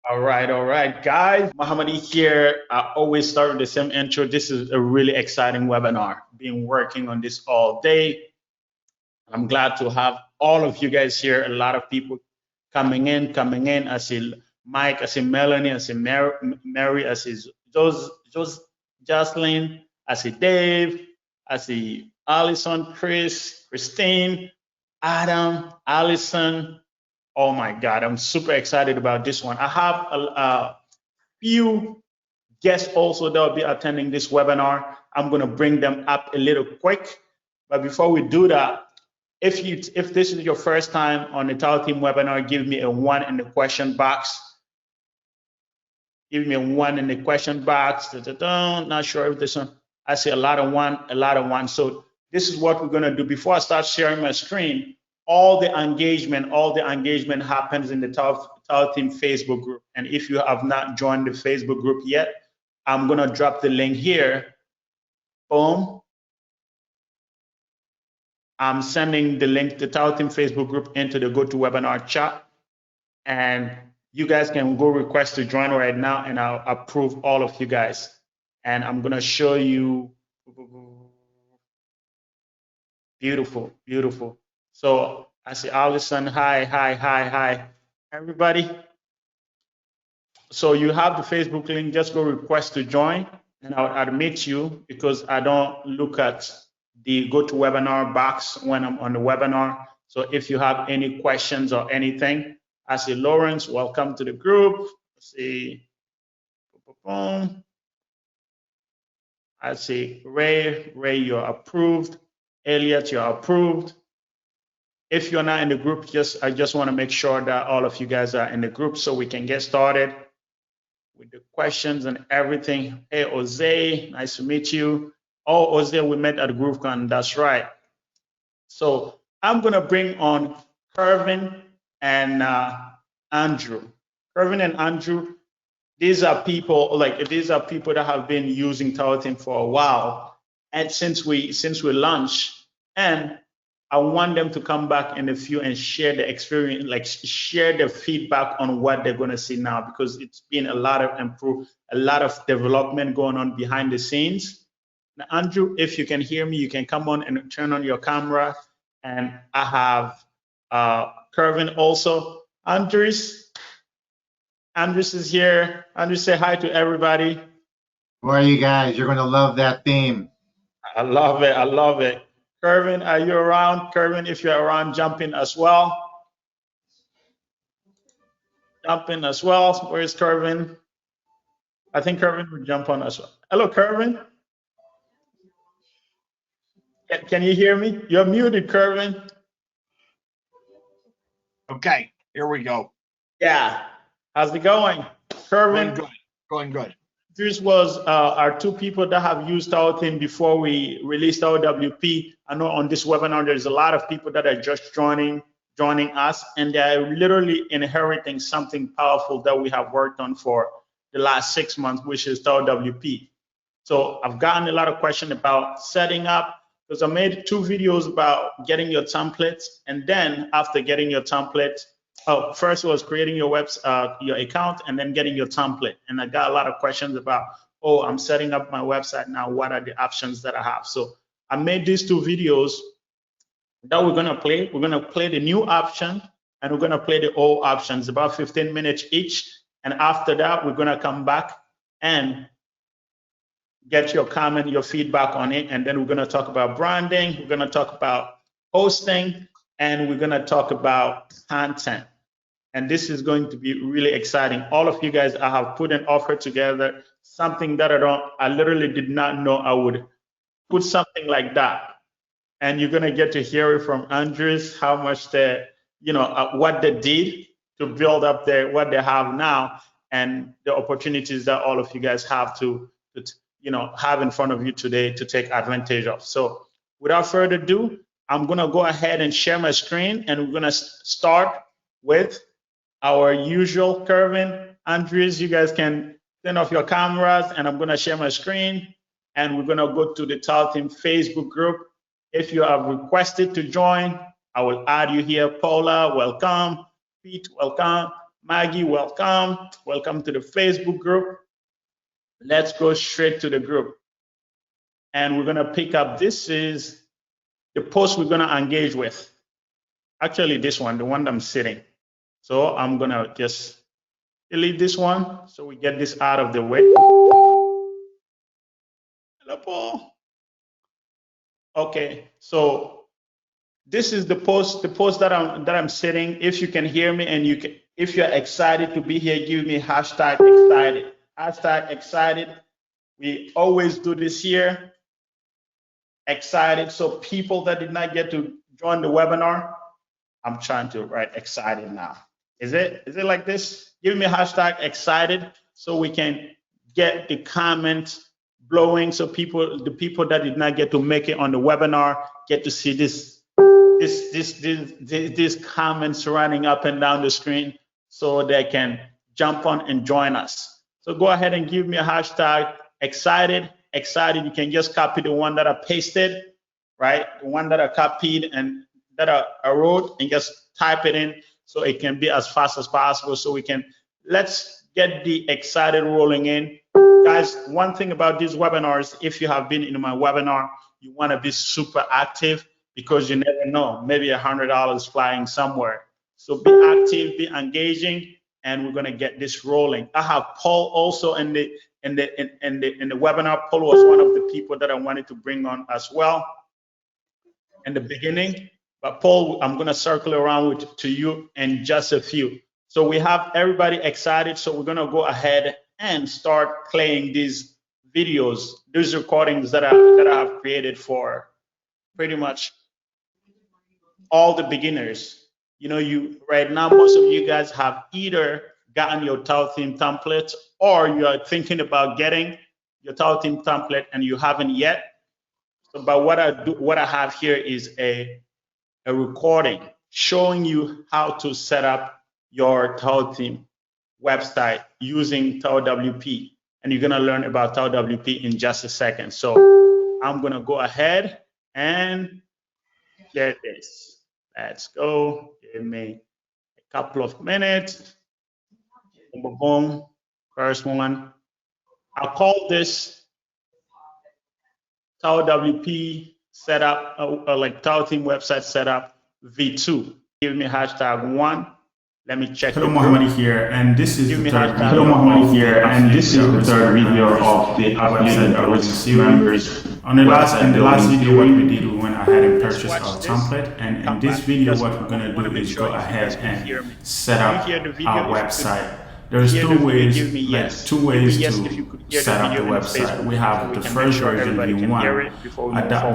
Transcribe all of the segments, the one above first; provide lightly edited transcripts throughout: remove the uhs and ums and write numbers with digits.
All right, guys. Mohamadi here. I always start with the same intro. This is a really exciting webinar. Been working on this all day. I'm glad to have all of you guys here. A lot of people coming in. I see Mike, I see Melanie, I see Mary, I see Jocelyn, I see Dave, I see Allison, Christine, Adam, Allison. Oh my God, I'm super excited about this one. I have a few guests also that will be attending this webinar. I'm going to bring them up a little quick. But before we do that, if this is your first time on the TAW Theme webinar, give me a 1 in the question box. Give me a 1 in the question box. Not sure if this one. I see a lot of one. So this is what we're going to do. Before I start sharing my screen, all the engagement happens in the TAW Theme Facebook group. And if you have not joined the Facebook group yet, I'm going to drop the link here. Boom. I'm sending the link to the TAW Theme Facebook group into the GoToWebinar chat. And you guys can go request to join right now, and I'll approve all of you guys. And I'm going to show you. Beautiful, beautiful. So I see Allison. Hi, everybody. So you have the Facebook link. Just go request to join, and I'll admit you because I don't look at the GoToWebinar box when I'm on the webinar. So if you have any questions or anything, I see Lawrence, welcome to the group. I see Ray, you're approved. Elliot, you're approved. If you're not in the group, I just want to make sure that all of you guys are in the group so we can get started with the questions and everything. Hey, Jose, nice to meet you. Oh, Jose, we met at GrooveCon, that's right. So I'm going to bring on Kervin and Andrew. Kervin and Andrew, these are people that have been using TAW Theme for a while, and since we launched, and I want them to come back in a few and share the experience, like share the feedback on what they're going to see now, because it's been a lot of development going on behind the scenes. Now, Andrew, if you can hear me, you can come on and turn on your camera. And I have Kervin also. Andres is here. Andres, say hi to everybody. How are you guys? You're going to love that theme. I love it. Kervin, are you around? Kervin, if you're around, jump in as well. Where is Kervin? I think Kervin will jump on as well. Hello, Kervin. Can you hear me? You're muted, Kervin. Okay, here we go. Yeah. How's it going? Kervin? Going good. This was our two people that have used TAW Theme before we released our WP. I know on this webinar, there's a lot of people that are just joining us, and they're literally inheriting something powerful that we have worked on for the last 6 months, which is TAW WP. So I've gotten a lot of questions about setting up, because I made 2 videos about getting your templates, and then after getting your template, first was creating your your account, and then getting your template. And I got a lot of questions about, oh, I'm setting up my website now. What are the options that I have? So I made these 2 videos that we're gonna play. We're gonna play the new option, and we're gonna play the old options, about 15 minutes each. And after that, we're gonna come back and get your comment, your feedback on it. And then we're gonna talk about branding. We're gonna talk about hosting, and we're gonna talk about content. And this is going to be really exciting. All of you guys, I have put an offer together, something that I literally did not know I would put something like that. And you're gonna get to hear it from Andres, how much what they did to build up what they have now, and the opportunities that all of you guys have to have in front of you today to take advantage of. So without further ado, I'm gonna go ahead and share my screen, and we're gonna start with our usual Kervin. Andres, you guys can turn off your cameras, and I'm gonna share my screen, and we're gonna go to the TAW Theme Facebook group. If you have requested to join, I will add you here. Paula, welcome. Pete, welcome. Maggie, welcome. Welcome to the Facebook group. Let's go straight to the group. And we're gonna pick up, this is the post we're gonna engage with. Actually, this one, the one that I'm sitting. So I'm gonna just delete this one so we get this out of the way. Hello, Paul. Okay, so this is the post that I'm sitting. If you can hear me and if you're excited to be here, give me hashtag excited. Hashtag excited. We always do this here. Excited. So people that did not get to join the webinar, I'm trying to write excited now. Is it like this? Give me hashtag excited so we can get the comments blowing, so the people that did not get to make it on the webinar get to see these comments running up and down the screen so they can jump on and join us. So go ahead and give me a hashtag excited. Excited. You can just copy the one that I pasted, right? The one that I copied and that I wrote, and just type it in so it can be as fast as possible. So let's get the excited rolling in. Guys, one thing about these webinars, if you have been in my webinar, you want to be super active, because you never know, maybe $100 flying somewhere. So be active, be engaging, and we're going to get this rolling. I have Paul also in the webinar. Paul was one of the people that I wanted to bring on as well in the beginning. But Paul, I'm going to circle around to you in just a few. So we have everybody excited. So we're going to go ahead and start playing these videos, these recordings that I have created for pretty much all the beginners. You know, right now, most of you guys have either gotten your TAW theme template, or you are thinking about getting your TAW theme template and you haven't yet. So, but what I have here is a recording showing you how to set up your TAW theme website using TAW WP, and you're gonna learn about TAW WP in just a second. So I'm gonna go ahead and get this. Let's go. Give me a couple of minutes. Boom, boom, boom. First one. I'll call this TAW WP setup, like TAW theme website setup V2. Give me hashtag 1. Let me check. Hello, Mohamadi here, and this is the third video. Hello, Mohamadi here, and this is the third video of the affiliate arrangement members. In the last video, what we did, we went ahead and purchased our template, and in this video, what we're gonna do is go ahead and set up our website. There's two ways to set up the website. We have the first version, V1. That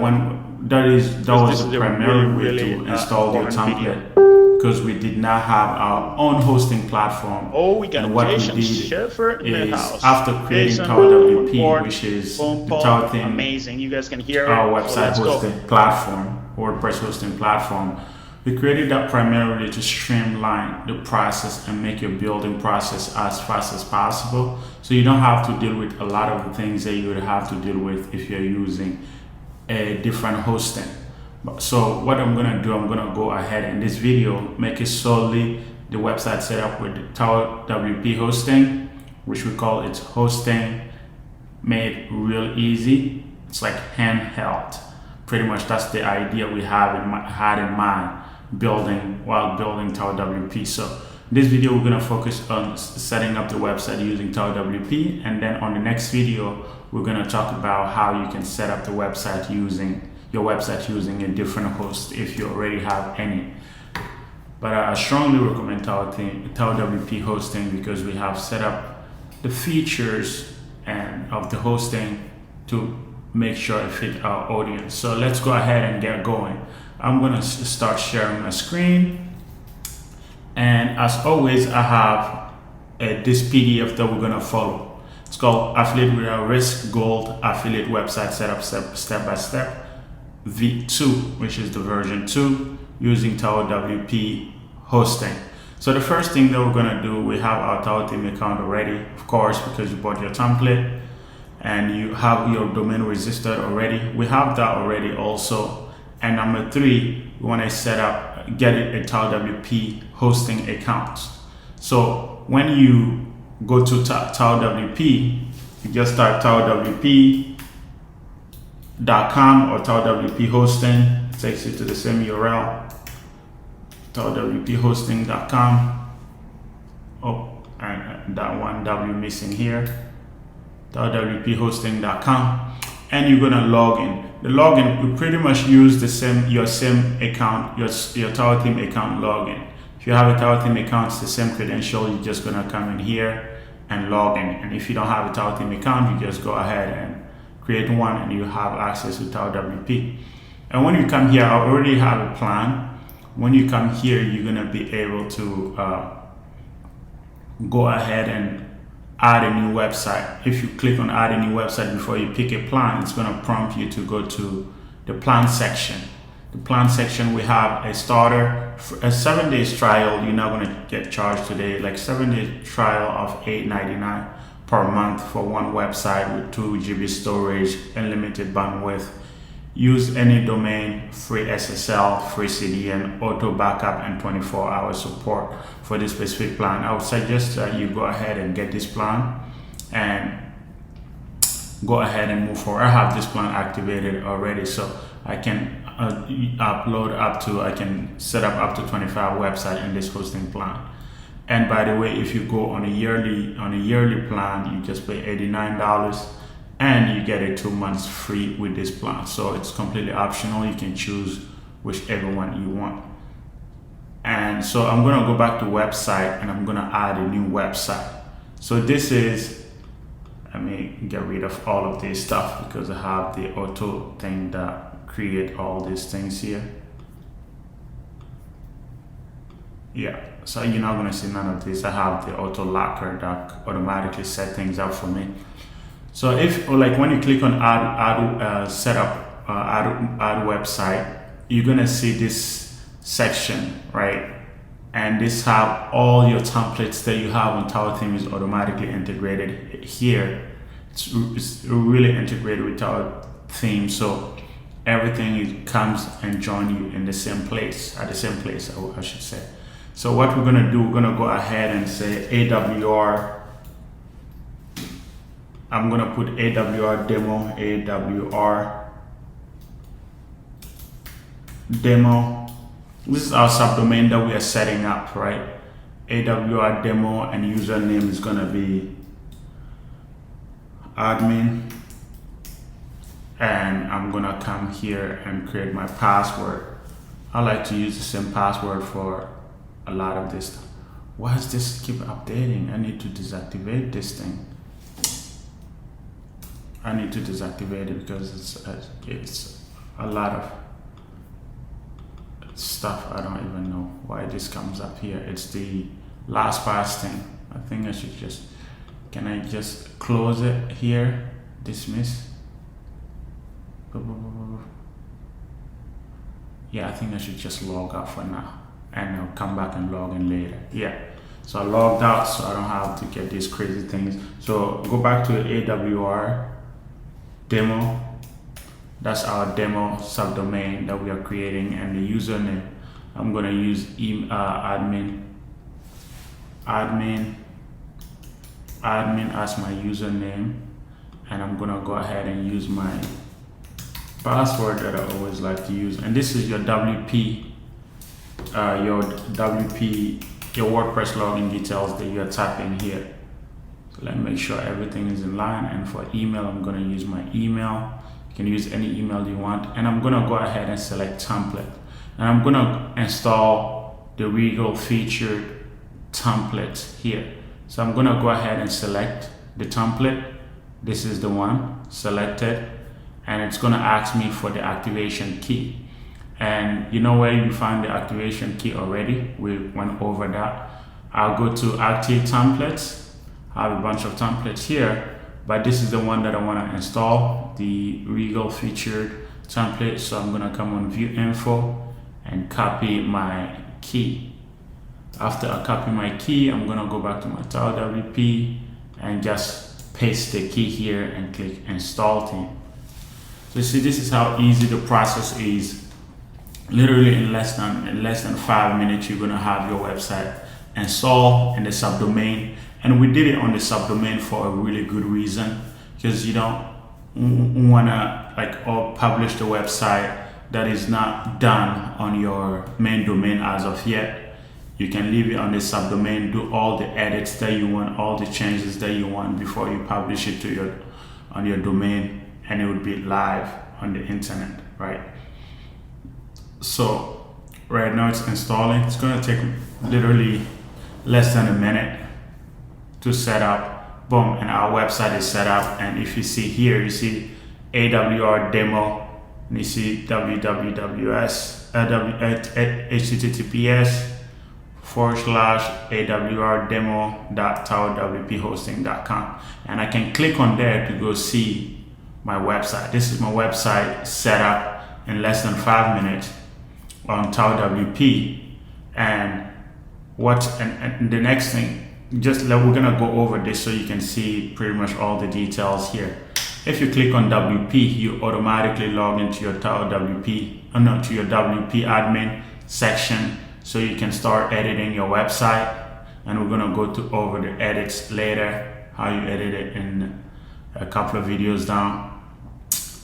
was the primary way to install your template, because we did not have our own hosting platform. Oh, we got and what Jason we did Schiffer in the is, house. after creating Jason, TAW WP, report, which is boom, the TAW theme, amazing. You guys can hear our it. website So hosting platform, WordPress hosting platform. We created that primarily to streamline the process and make your building process as fast as possible, so you don't have to deal with a lot of the things that you would have to deal with if you're using a different hosting. So what I'm gonna do, I'm gonna go ahead in this video, make it solely the website set up with the TAW WP hosting, which we call it hosting made real easy. It's like handheld. Pretty much that's the idea we had in mind while building TAW WP. So this video we're gonna focus on setting up the website using TAW WP, and then on the next video we're gonna talk about how you can set up the website using a different host if you already have any. But I strongly recommend TAW WP hosting, because we have set up the features and of the hosting to make sure it fit our audience. So let's go ahead and get going. I'm gonna start sharing my screen, and as always I have this PDF that we're gonna follow. It's called Affiliate Without Risk Gold Affiliate Website Setup Step by Step V2, which is the version 2, using TAW WP hosting. So the first thing that we're gonna do, we have our TAW theme account already, of course, because you bought your template and you have your domain registered already. We have that already also. And number 3, we want to get a TAW WP hosting account. So when you go to TAW WP, you just start TAWWP.com or TAW WP hosting. It takes you to the same URL, TAWWPhosting.com. Oh, and that one W missing here, TAWWPhosting.com, and you're gonna log in. The login, we pretty much use the same account, your TAW Theme account login. If you have a TAW Theme account, it's the same credential. You're just gonna come in here and log in. And if you don't have a TAW Theme account, you just go ahead and create one, and you have access to TAW WP. And when you come here, I already have a plan. When you come here, you're gonna be able to go ahead and add a new website. If you click on add a new website before you pick a plan, it's gonna prompt you to go to the plan section. The plan section, we have a starter, a 7 days trial. You're not gonna get charged today, like 7-day trial of $8.99 per month for one website with 2 GB storage, unlimited bandwidth. Use any domain, free SSL, free CDN, auto backup, and 24-hour support for this specific plan. I would suggest that you go ahead and get this plan and go ahead and move forward. I have this plan activated already, so I can I can set up up to 25 websites in this hosting plan. And by the way, if you go on a yearly plan, you just pay $89. And you get it 2 months free with this plan. So it's completely optional. You can choose whichever one you want. And so I'm gonna go back to website, and I'm gonna add a new website. So this is, let me get rid of all of this stuff because I have the auto thing that create all these things here. Yeah, so you're not gonna see none of this. I have the auto locker that automatically set things up for me. So if, or like when you click on add website, you're gonna see this section, right? And this have all your templates that you have on TAW Theme is automatically integrated here. It's really integrated with TAW Theme, so everything comes and join you in the same place, at the same place, I should say. So what we're gonna do, we're gonna go ahead and say AWR. I'm gonna put AWR demo, demo. This is our subdomain that we are setting up, right? AWR demo, and username is gonna be admin. And I'm gonna come here and create my password. I like to use the same password for a lot of this stuff. Why does this keep updating? I need to deactivate this thing. I need to deactivate it because it's a lot of stuff. I don't even know why this comes up here. It's the LastPass thing. I think I should just, can I just close it here? Dismiss. Yeah, I think I should just log out for now, and I'll come back and log in later. Yeah, so I logged out, so I don't have to get these crazy things. So go back to AWR demo. That's our demo subdomain that we are creating, and the username, I'm gonna use admin as my username, and I'm gonna go ahead and use my password that I always like to use. And this is your WP, your WordPress login details that you're typing here. So let me make sure everything is in line. And for email, I'm gonna use my email. You can use any email you want. And I'm gonna go ahead and select template. And I'm gonna install the Regal featured template here. So I'm gonna go ahead and select the template. This is the one selected, and it's gonna ask me for the activation key. And you know where you find the activation key already? We went over that. I'll go to active templates. I have a bunch of templates here, but this is the one that I wanna install, the Regal featured template. So I'm gonna come on view info and copy my key. After I copy my key, I'm gonna go back to my TAW WP and just paste the key here and click install theme. So see, this is how easy the process is. Literally in less than 5 minutes, you're gonna have your website install in the subdomain. And we did it on the subdomain for a really good reason, because you don't want to publish the website that is not done on your main domain as of yet. You can leave it on the subdomain, do all the edits that you want, all the changes that you want before you publish it to on your domain, and it would be live on the internet, right? So right now it's installing. It's going to take literally less than a minute to set up. Boom, and our website is set up. And if you see here, you see AWR demo, and you see https://awrdemo.tawwphosting.com, and I can click on there to go see my website. This is my website set up in less than 5 minutes on TAWWP. And the next thing, we're gonna go over this so you can see pretty much all the details here. If you click on WP, you automatically log into your TAWWP, to your WP admin section, so you can start editing your website. And we're gonna go over the edits later, how you edit it in a couple of videos down.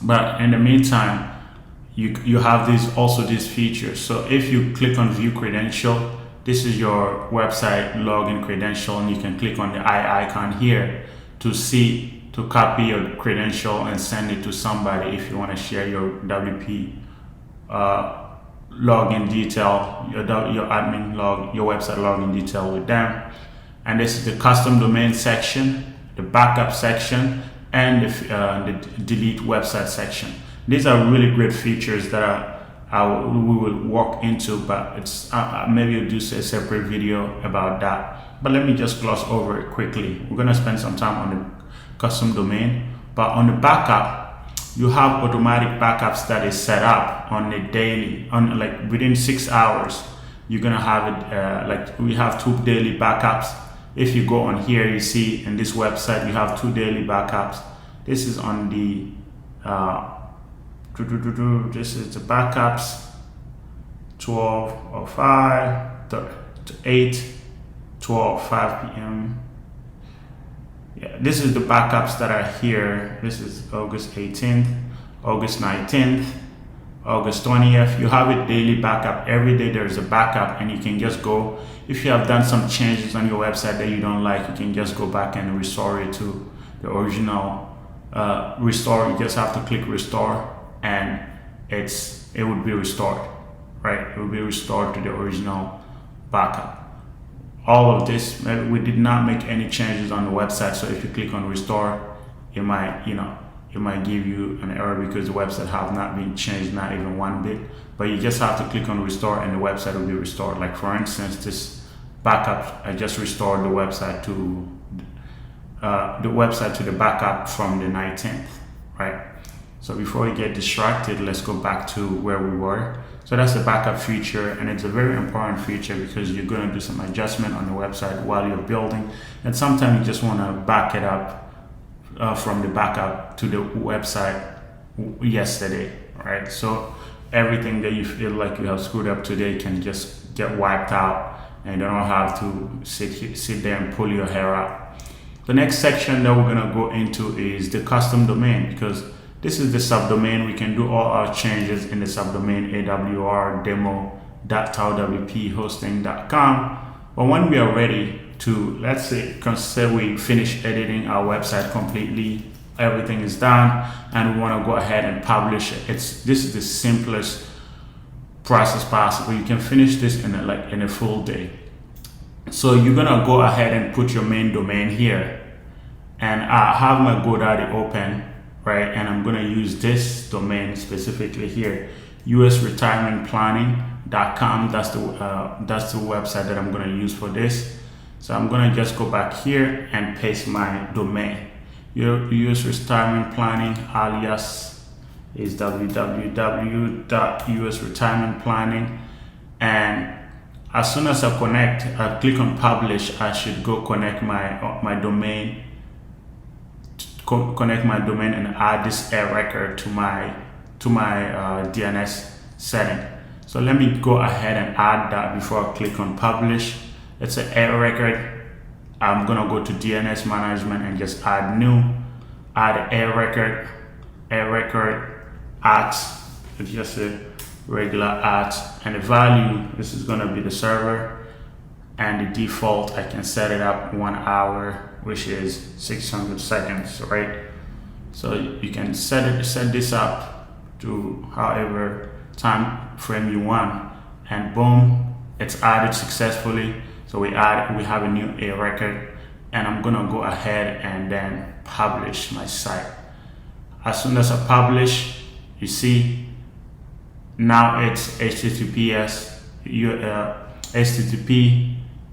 But in the meantime, you have these features. So if you click on view credential, this is your website login credential, and you can click on the eye icon here to copy your credential and send it to somebody if you want to share your WP login detail, your admin your website login detail with them. And this is the custom domain section, the backup section, and the delete website section. These are really great features that we will walk into, but it's maybe we'll do a separate video about that. But let me just gloss over it quickly. We're gonna spend some time on the custom domain, but on the backup, you have automatic backups that is set up on the daily, within 6 hours. You're gonna have it we have 2 daily backups. If you go on here, you see in this website you have 2 daily backups. This is on the this is the backups 12:05 to 8:12 p.m. Yeah, this is the backups that are here. This is August 18th, August 19th, August 20th. You have a daily backup. Every day there is a backup, and you can just go. If you have done some changes on your website that you don't like, you can just go back and restore it to the original. Restore. You just have to click restore, and it would be restored, right? It will be restored to the original backup. All of this, we did not make any changes on the website, so if you click on restore, it might give you an error because the website have not been changed, not even one bit. But you just have to click on restore, and the website will be restored. Like for instance, this backup, I just restored the website to the backup from the 19th, right? So before we get distracted, let's go back to where we were. So that's the backup feature, and it's a very important feature because you're going to do some adjustment on the website while you're building, and sometimes you just want to back it up from the backup to the website yesterday, right? So everything that you feel like you have screwed up today can just get wiped out, and you don't have to sit there and pull your hair out. The next section that we're going to go into is the custom domain, because this is the subdomain. We can do all our changes in the subdomain awrdemo.tawwphosting.com. But when we are ready to, let's say, consider we finish editing our website completely, everything is done, and we want to go ahead and publish it. This is the simplest process possible. You can finish this in a full day. So you're gonna go ahead and put your main domain here, and I have my GoDaddy open, right? And I'm gonna use this domain specifically here, usretirementplanning.com. That's the website that I'm gonna use for this. So I'm gonna just go back here and paste my domain. Your US retirement planning alias is www.usretirementplanning, and as soon as I click on publish, I should go connect my domain, and add this air record to my DNS setting. So let me go ahead and add that before I click on publish. It's an A record. I'm gonna go to DNS management and just add new, add A record at, it's just a regular at, and the value, this is gonna be the server, and the default, I can set it up 1 hour, which is 600 seconds, right? So you can set this up to however time frame you want, and boom, it's added successfully. So we have a new A record, and I'm gonna go ahead and then publish my site. As soon as I publish, you see now it's HTTP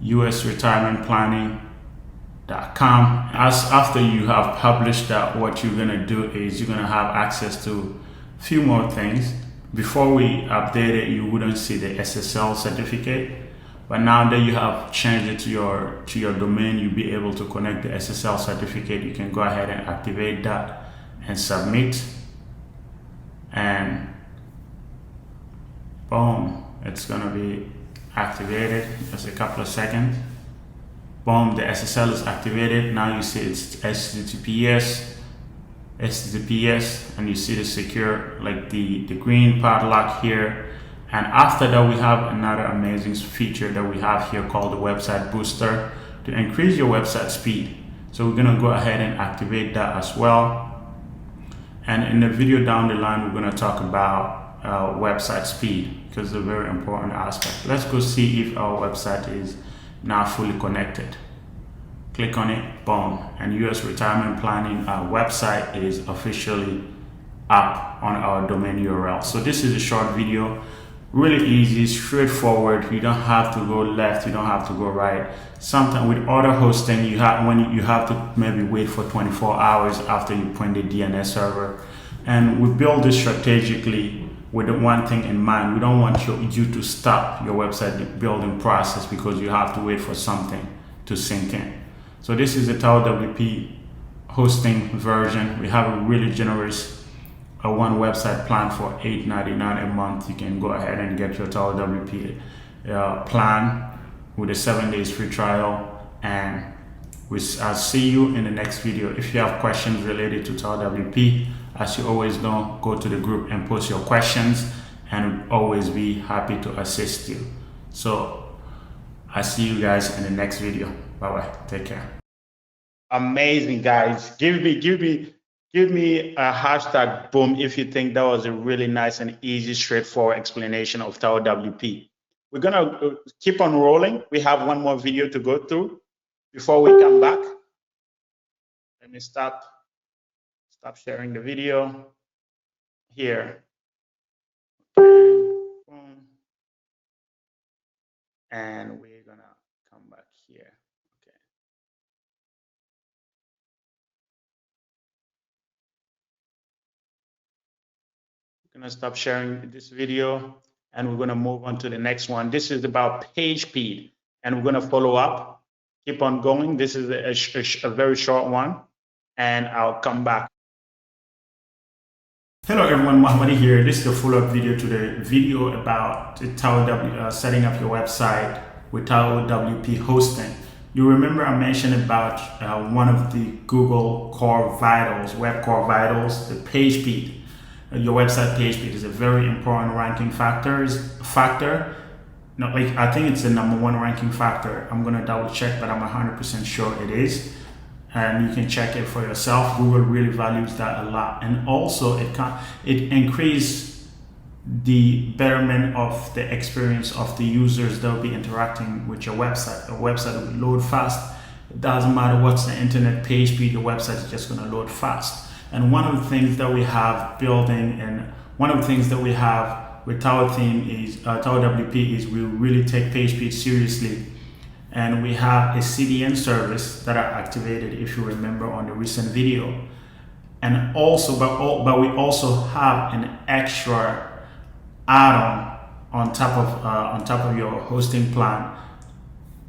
usretirementplanning.com. After you have published that, what you're gonna do is you're gonna have access to a few more things. Before we update it, you wouldn't see the SSL certificate, but now that you have changed it to your domain, you'll be able to connect the SSL certificate. You can go ahead and activate that and submit, and boom, it's gonna be activated. Just a couple of seconds. Boom, the SSL is activated. Now you see it's HTTPS, and you see the secure, like the green padlock here. And after that, we have another amazing feature that we have here called the website booster to increase your website speed. So we're gonna go ahead and activate that as well. And in the video down the line, we're gonna talk about website speed, because it's a very important aspect. Let's go see if our website is now fully connected. Click on it, boom, and US Retirement Planning website is officially up on our domain URL. So this is a short video, really easy, straightforward. You don't have to go left, you don't have to go right. Sometimes with other hosting, you have to maybe wait for 24 hours after you print the DNS server. And we build this strategically with the one thing in mind. We don't want you to stop your website building process because you have to wait for something to sync in. So this is the TAW WP hosting version. We have a really generous one website plan for $8.99 a month. You can go ahead and get your TAW WP plan with a 7 days free trial. And I'll see you in the next video. If you have questions related to TAW WP, as you always know, go to the group and post your questions, and we'll always be happy to assist you. So I'll see you guys in the next video. Bye-bye. Take care. Amazing, guys. Give me a hashtag boom if you think that was a really nice and easy, straightforward explanation of TAW WP. We're gonna keep on rolling. We have one more video to go through before we come back. Let me stop sharing the video here. And we're gonna come back here. Okay. We're gonna stop sharing this video, and we're gonna move on to the next one. This is about page speed, and we're gonna follow up. Keep on going. This is a very short one, and I'll come back. Hello everyone, Mohamadi here. This is the follow-up video to the video about the setting up your website with TAW WP hosting. You remember I mentioned about one of the Google Core Vitals, Web Core Vitals, the page speed. Your website page speed is a very important ranking factor. No, like I think it's the #1 ranking factor. I'm gonna double check, but I'm 100% sure it is. And you can check it for yourself. Google really values that a lot, and also it increases the betterment of the experience of the users that will be interacting with your website. A website will load fast. It doesn't matter what's the internet page speed, your website is just going to load fast. And one of the things that we have building, and one of the things that we have with TAW WP is we really take page speed seriously. And we have a CDN service that are activated, if you remember on the recent video. And also, but we also have an extra add-on on top of your hosting plan.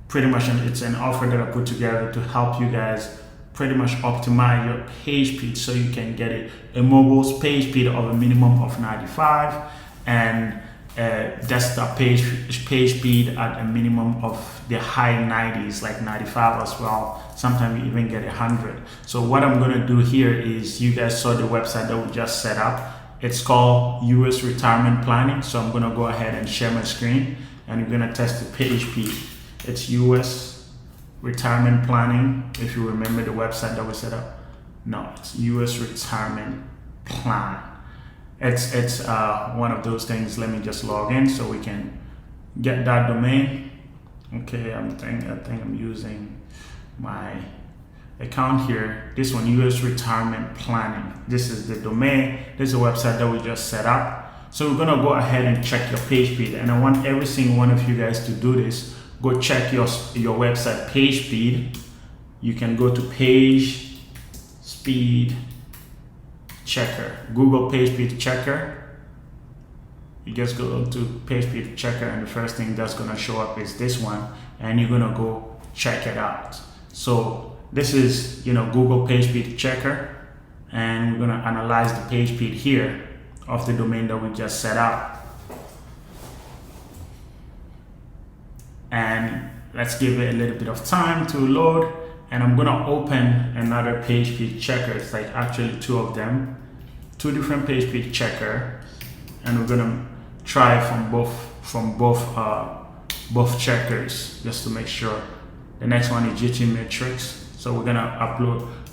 Pretty much, it's an offer that I put together to help you guys pretty much optimize your page speed, so you can get a mobile page speed of a minimum of 95 and desktop page speed at a minimum of the high 90s, like 95 as well. Sometimes you even get 100. So what I'm going to do here is, you guys saw the website that we just set up. It's called US Retirement Planning. So I'm going to go ahead and share my screen, and we're going to test the page speed. It's US Retirement Planning. If you remember the website that we set up, no, it's US Retirement Plan. It's one of those things. Let me just log in so we can get that domain. Okay, I think I'm using my account here. This one, US Retirement Planning. This is the domain. This is a website that we just set up. So we're gonna go ahead and check your page speed, and I want every single one of you guys to do this. Go check your website page speed. You can go to page speed checker, Google page speed checker. You just go to page speed checker, and the first thing that's gonna show up is this one, and you're gonna go check it out. So this is, Google page speed checker, and we're gonna analyze the page speed here of the domain that we just set up. And let's give it a little bit of time to load, and I'm gonna open another page speed checker. It's like actually two of them, two different page speed checker, and we're gonna try from both checkers just to make sure. The next one is GT Matrix, so we're gonna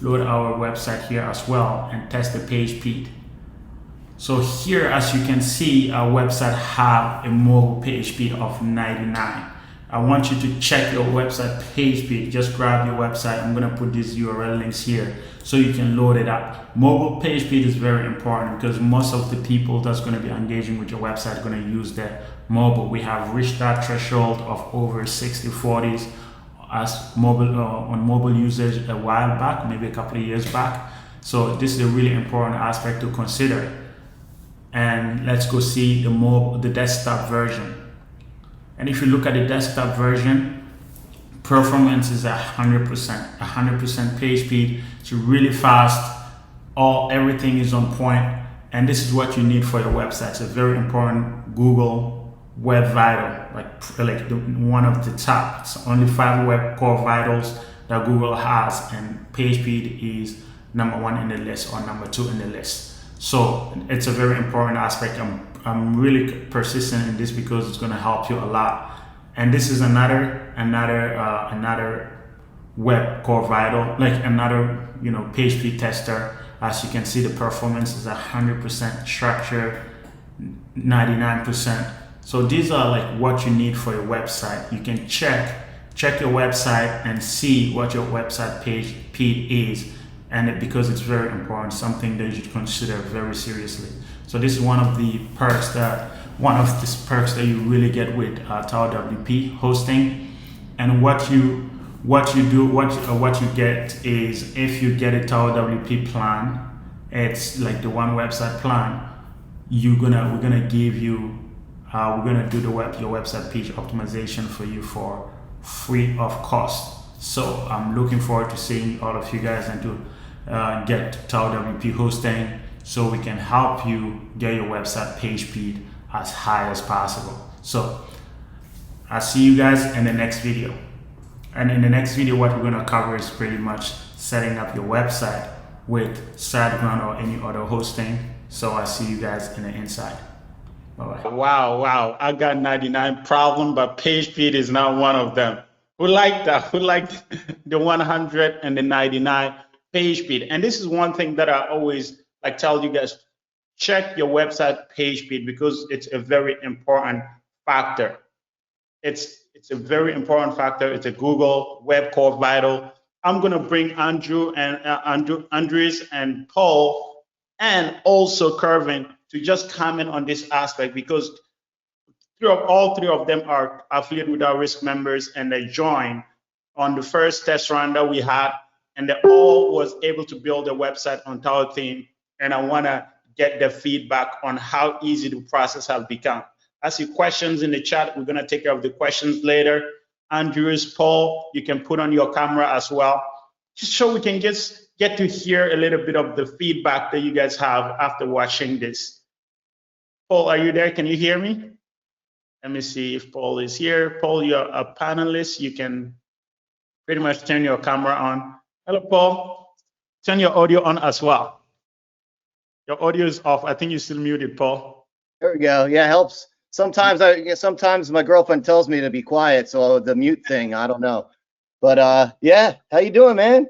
load our website here as well and test the page speed. So here, as you can see, our website have a mobile page speed of 99. I want you to check your website page speed. Just grab your website. I'm gonna put these URL links here so you can load it up. Mobile page speed is very important because most of the people that's gonna be engaging with your website are gonna use their mobile. We have reached that threshold of over 60/40s as mobile on mobile usage a while back, maybe a couple of years back. So this is a really important aspect to consider. And let's go see the desktop version. And if you look at the desktop version, performance is 100% page speed. It's really fast. Everything is on point. And this is what you need for your website. It's a very important Google Web Vital, like one of the top. It's only 5 web core vitals that Google has, and page speed is #1 in the list or #2 in the list. So it's a very important aspect. I'm really persistent in this because it's going to help you a lot. And this is another web core vital, like another page speed tester. As you can see, the performance is 100%, structure 99%. So these are like what you need for your website. You can check your website and see what your website page speed is. And because it's very important, something that you should consider very seriously. So this is one of the perks that you really get with TAW WP hosting. And what you get is, if you get a TAW WP plan, it's like the one website plan. We're gonna do your website page optimization for you for free of cost. So I'm looking forward to seeing all of you guys and to get TAW WP hosting so we can help you get your website page speed as high as possible. So I'll see you guys in the next video. And in the next video, what we're gonna cover is pretty much setting up your website with SiteGround or any other hosting. So I'll see you guys in the inside. Bye-bye. Wow. I got 99 problem, but page speed is not one of them. Who like that? Who like the 100 and the 99 page speed? And this is one thing that I always tell you guys, check your website page speed because it's a very important factor. It's a very important factor. It's a Google Web Core Vital. I'm gonna bring Andrew and Andres and Paul and also Kervin to just comment on this aspect, because all three of them are affiliated with our risk members, and they joined on the first test run that we had, and they all was able to build a website on TAW Theme. And I wanna get their feedback on how easy the process has become. I see questions in the chat. We're gonna take care of the questions later. Andrews, Paul, you can put on your camera as well, just so we can get to hear a little bit of the feedback that you guys have after watching this. Paul, are you there? Can you hear me? Let me see if Paul is here. Paul, you're a panelist. You can pretty much turn your camera on. Hello, Paul. Turn your audio on as well. Your audio is off. I think you're still muted, Paul. There we go. Yeah, helps. Sometimes my girlfriend tells me to be quiet, so the mute thing, I don't know. But yeah, how you doing, man?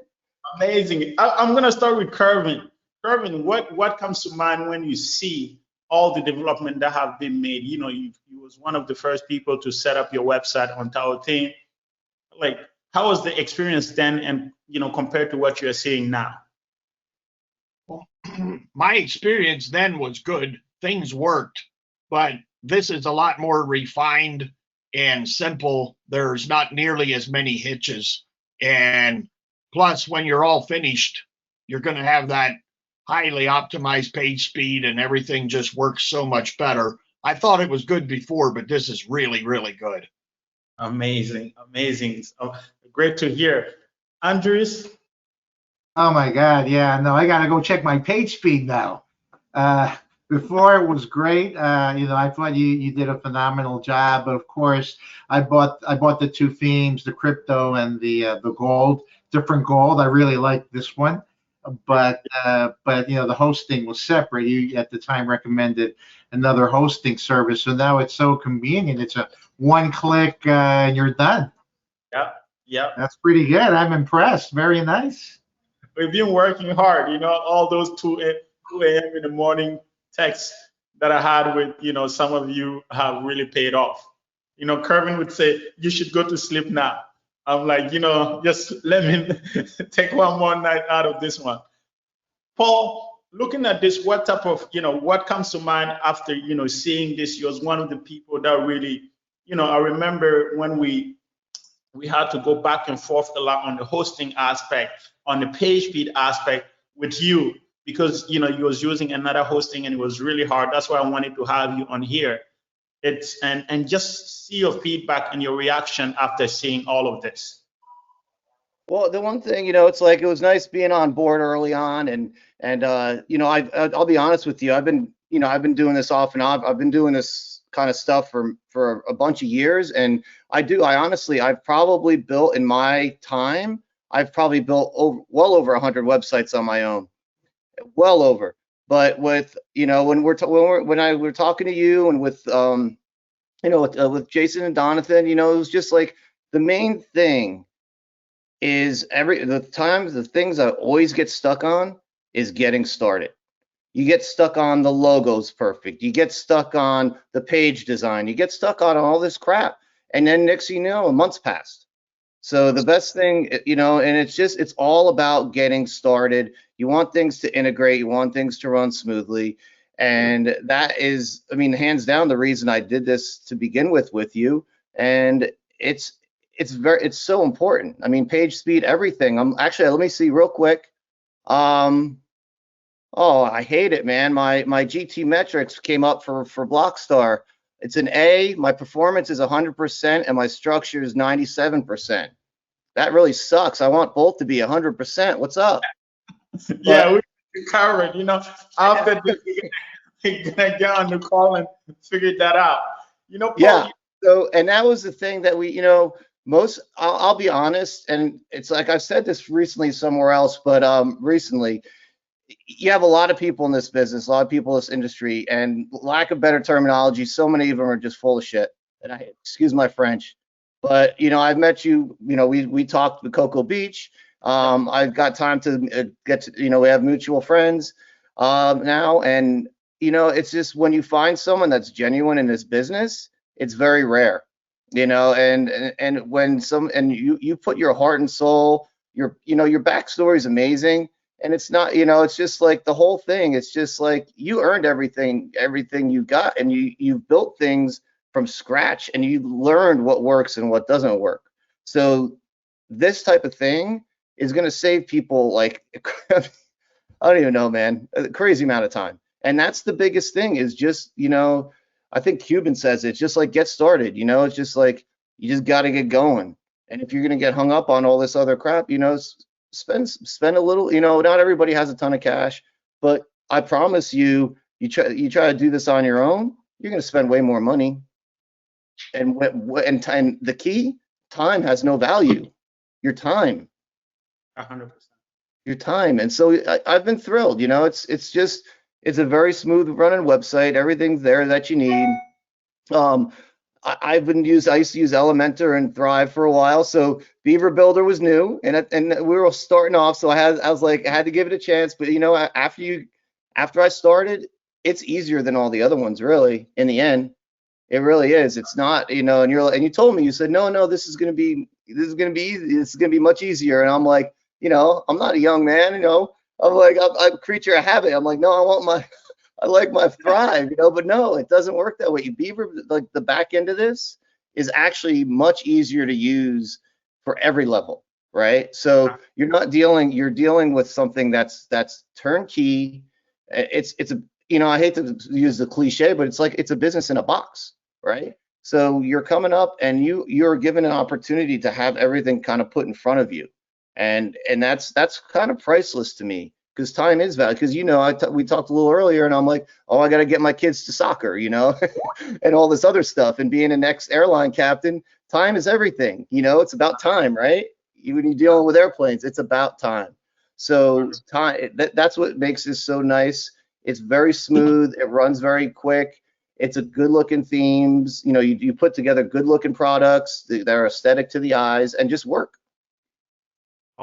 Amazing. I'm gonna start with Kervin. Kervin, what comes to mind when you see all the development that have been made? You know, you was one of the first people to set up your website on TAW Theme. Like, how was the experience then, and compared to what you're seeing now? Well, my experience then was good. Things worked, but this is a lot more refined and simple. There's not nearly as many hitches. And plus, when you're all finished, you're going to have that highly optimized page speed and everything just works so much better. I thought it was good before, but this is really, really good. Amazing, amazing. So, great to hear. Andres? Oh my God, yeah, no, I gotta go check my page speed now. Before it was great. I thought you did a phenomenal job. But of course, I bought the two themes, the crypto and the gold, different gold. I really like this one, but the hosting was separate. You at the time recommended another hosting service, so now it's so convenient. It's a one click and you're done. Yeah, yeah. That's pretty good. I'm impressed. Very nice. We've been working hard. All those 2 a.m. in the morning texts that I had with some of you have really paid off. Kervin would say, you should go to sleep now. I'm like, just let me take one more night out of this one. Paul, looking at this, what type of, what comes to mind after, seeing this? You was one of the people that really, I remember when we had to go back and forth a lot on the hosting aspect, on the page speed aspect with you, because you was using another hosting and it was really hard. That's why I wanted to have you on here. And just see your feedback and your reaction after seeing all of this. Well, the one thing, it's like it was nice being on board early on, and I'll be honest with you. I've been doing this off and on. I've been doing this kind of stuff for a bunch of years, and I've probably built in my time. I've probably built well over 100 websites on my own, well over. But with when we're talking to you and with with Jason and Donathan, it was just like the main thing is the things I always get stuck on is getting started. You get stuck on the logos perfect. You get stuck on the page design. You get stuck on all this crap. And then next thing you know, a month's passed. So the best thing, and it's all about getting started. You want things to integrate. You want things to run smoothly. And that is, hands down, the reason I did this to begin with you. And it's so important. Page speed, everything. Let me see real quick. Oh, I hate it, man. My GT metrics came up for Blockstar. It's an A. My performance is 100%, and my structure is 97%. That really sucks. I want both to be 100%. What's up? Yeah, we covered. After this, we're gonna get on the call and figure that out. Paul, yeah. So, and that was the thing that we, I'll be honest, and it's like I've said this recently somewhere else, but recently, you have a lot of people in this business, a lot of people in this industry, and lack of better terminology, so many of them are just full of shit. And excuse my French, but I've met you. We talked with Cocoa Beach. I've got time to get to, we have mutual friends now, and it's just when you find someone that's genuine in this business, it's very rare. And when you put your heart and soul, your backstory is amazing. And it's not, it's just like the whole thing. It's just like you earned everything you got, and you've built things from scratch, and you've learned what works and what doesn't work. So this type of thing is going to save people like, I don't even know, man, a crazy amount of time. And that's the biggest thing is just, I think Cuban says it's just like get started, it's just like you just got to get going. And if you're going to get hung up on all this other crap, spend a little, not everybody has a ton of cash, but I promise you, you try to do this on your own, you're going to spend way more money. And time, the key, time has no value. Your time. 100%. Your time. And so I've been thrilled. It's a very smooth running website. Everything's there that you need. I used to use Elementor and Thrive for a while. So Beaver Builder was new, and we were starting off. So I had to give it a chance. But after I started, it's easier than all the other ones, really. In the end, it really is. It's not, and you told me, you said, no, this is gonna be easy. This is gonna be much easier. And I'm like, I'm not a young man, I'm like, I'm a creature of habit. I'm like, no, I like my Thrive, but no, it doesn't work that way. Beaver, like the back end of this is actually much easier to use for every level, right? So you're dealing with something that's turnkey. It's I hate to use the cliche, but it's a business in a box, right? So you're coming up and you're given an opportunity to have everything kind of put in front of you. And that's kind of priceless to me, because time is valuable. Because we talked a little earlier, and I'm like, oh, I got to get my kids to soccer, and all this other stuff. And being an ex-airline captain, time is everything. It's about time, right? When you're dealing with airplanes, it's about time. So time, that's what makes this so nice. It's very smooth. It runs very quick. It's a good-looking themes. You put together good-looking products that are aesthetic to the eyes and just work.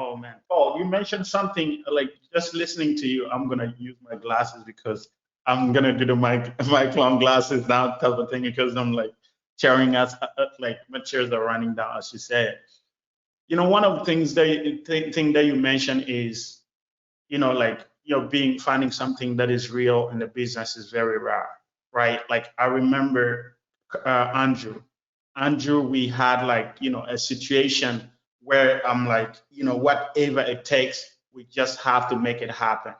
Oh man, Paul, you mentioned something like, just listening to you, I'm gonna use my glasses because I'm gonna do the mic long glasses now type of thing, because I'm like tearing us like my chairs are running down, as you said. One of the things that you mentioned is, finding something that is real in the business is very rare, right? Like I remember Andrew, we had a situation where I'm like, whatever it takes, we just have to make it happen.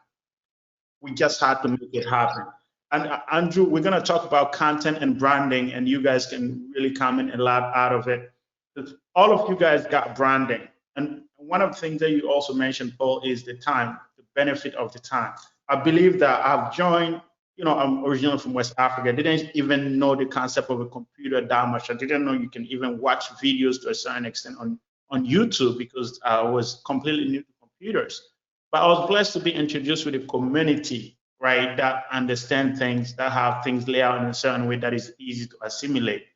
We just have to make it happen. And Andrew, we're gonna talk about content and branding, and you guys can really comment a lot out of it. All of you guys got branding, and one of the things that you also mentioned, Paul, is the time, the benefit of the time. I believe that I've joined. I'm originally from West Africa. I didn't even know the concept of a computer that much. I didn't know you can even watch videos to a certain extent on YouTube, because I was completely new to computers. But I was blessed to be introduced with a community, right, that understand things, that have things laid out in a certain way that is easy to assimilate.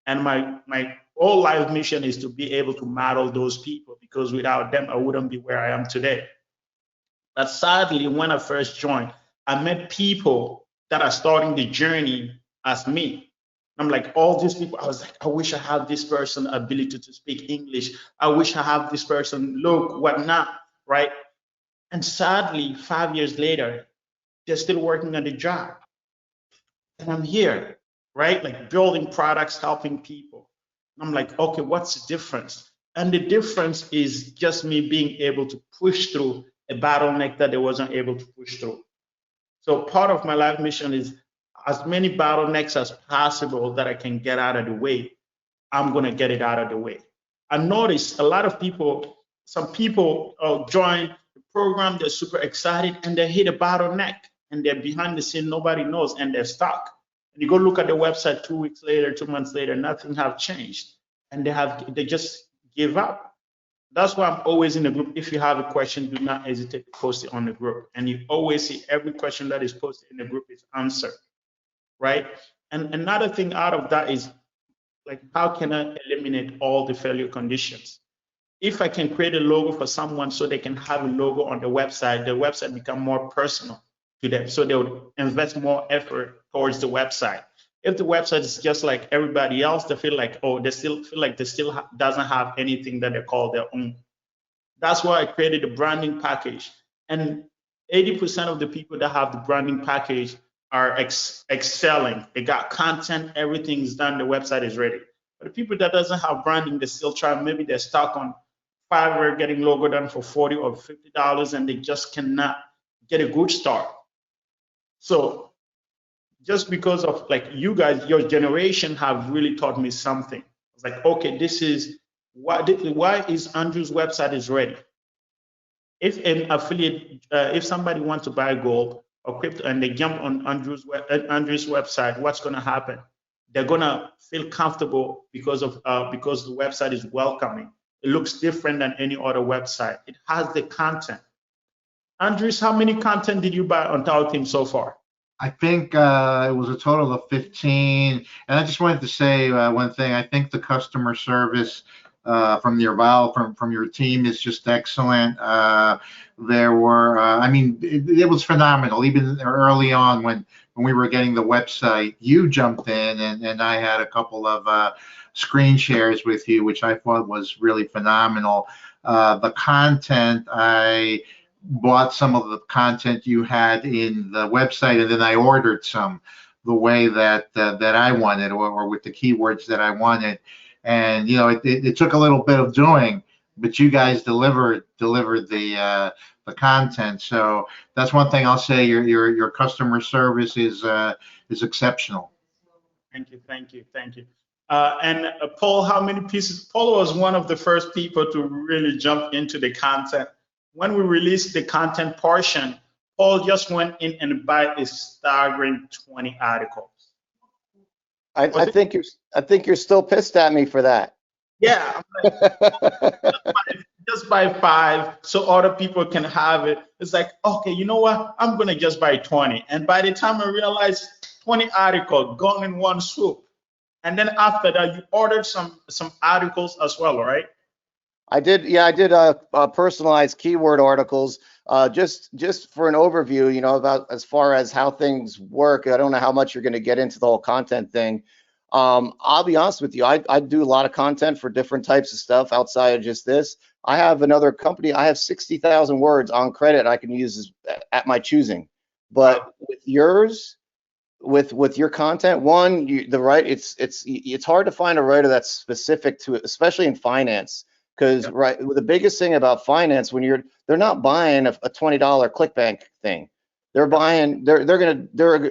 And my whole life mission is to be able to model those people, because without them, I wouldn't be where I am today. But sadly, when I first joined, I met people that are starting the journey as me. I'm like, all these people, I was like, I wish I had this person ability to speak English. I wish I have this person look, whatnot, right? And sadly, 5 years later, they're still working on the job. And I'm here, right? Like building products, helping people. And I'm like, okay, what's the difference? And the difference is just me being able to push through a bottleneck that they wasn't able to push through. So part of my life mission is as many bottlenecks as possible that I can get out of the way, I'm going to get it out of the way. I noticed a lot of people, some people join the program, they're super excited, and they hit a bottleneck, and they're behind the scene, nobody knows, and they're stuck. And you go look at the website 2 weeks later, 2 months later, nothing have changed, and they just give up. That's why I'm always in the group. If you have a question, do not hesitate to post it on the group. And you always see every question that is posted in the group is answered, right? And another thing out of that is, like, how can I eliminate all the failure conditions? If I can create a logo for someone so they can have a logo on the website become more personal to them. So they would invest more effort towards the website. If the website is just like everybody else, they feel like, they still doesn't have anything that they call their own. That's why I created a branding package. And 80% of the people that have the branding package are excelling. They got content, everything's done, the website is ready. But the people that doesn't have branding, they still try, maybe they're stuck on Fiverr getting logo done for $40 or $50, and they just cannot get a good start. So just because of like you guys, your generation have really taught me something. It's like, okay, this is why is Andrew's website is ready. If an affiliate, if somebody wants to buy gold or crypto and they jump on Andrew's website, what's going to happen? they're gonna feel comfortable because the website is welcoming. It looks different than any other website. It has the content. Andres, how many content did you buy on TAW Theme so far? I think it was a total of 15. And I just wanted to say one thing. I think the customer service from from your team is just excellent. There were, I mean, it was phenomenal. Even early on when we were getting the website, you jumped in and I had a couple of screen shares with you, which I thought was really phenomenal. The content, I bought some of the content you had in the website, and then I ordered some the way that I wanted, or with the keywords that I wanted. And you know, it took a little bit of doing, but you guys delivered the content. So that's one thing I'll say. Your customer service is exceptional. Thank you, thank you, thank you. And Paul, how many pieces? Paul was one of the first people to really jump into the content. When we released the content portion, Paul just went in and bought a staggering 20 articles. I think you're still pissed at me for that. Yeah, I'm like, just buy 5 so other people can have it. It's like, okay, you know what? I'm gonna just buy 20. And by the time I realized 20 articles gone in one swoop. And then after that, you ordered some articles as well, right? I did, yeah, I did personalized keyword articles, just for an overview, you know, about as far as how things work. I don't know how much you're going to get into the whole content thing. I'll be honest with you, I do a lot of content for different types of stuff outside of just this. I have another company, I have 60,000 words on credit I can use at my choosing. But with yours, with your content, it's hard to find a writer that's specific to it, especially in finance. Because right, the biggest thing about finance, they're not buying a $20 ClickBank thing. They're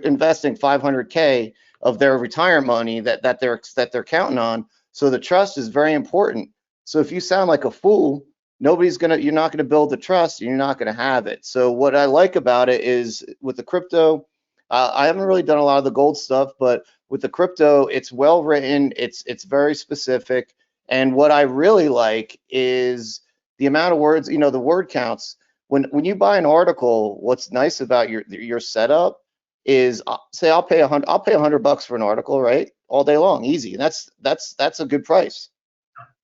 investing 500K of their retirement money that they're counting on. So the trust is very important. So if you sound like a fool, you're not gonna build the trust, and you're not gonna have it. So what I like about it is with the crypto, I haven't really done a lot of the gold stuff, but with the crypto, it's well written, it's very specific. And what I really like is the amount of words, you know, the word counts. When you buy an article, what's nice about your setup is, say I'll pay $100 for an article, right? All day long, easy. And that's a good price.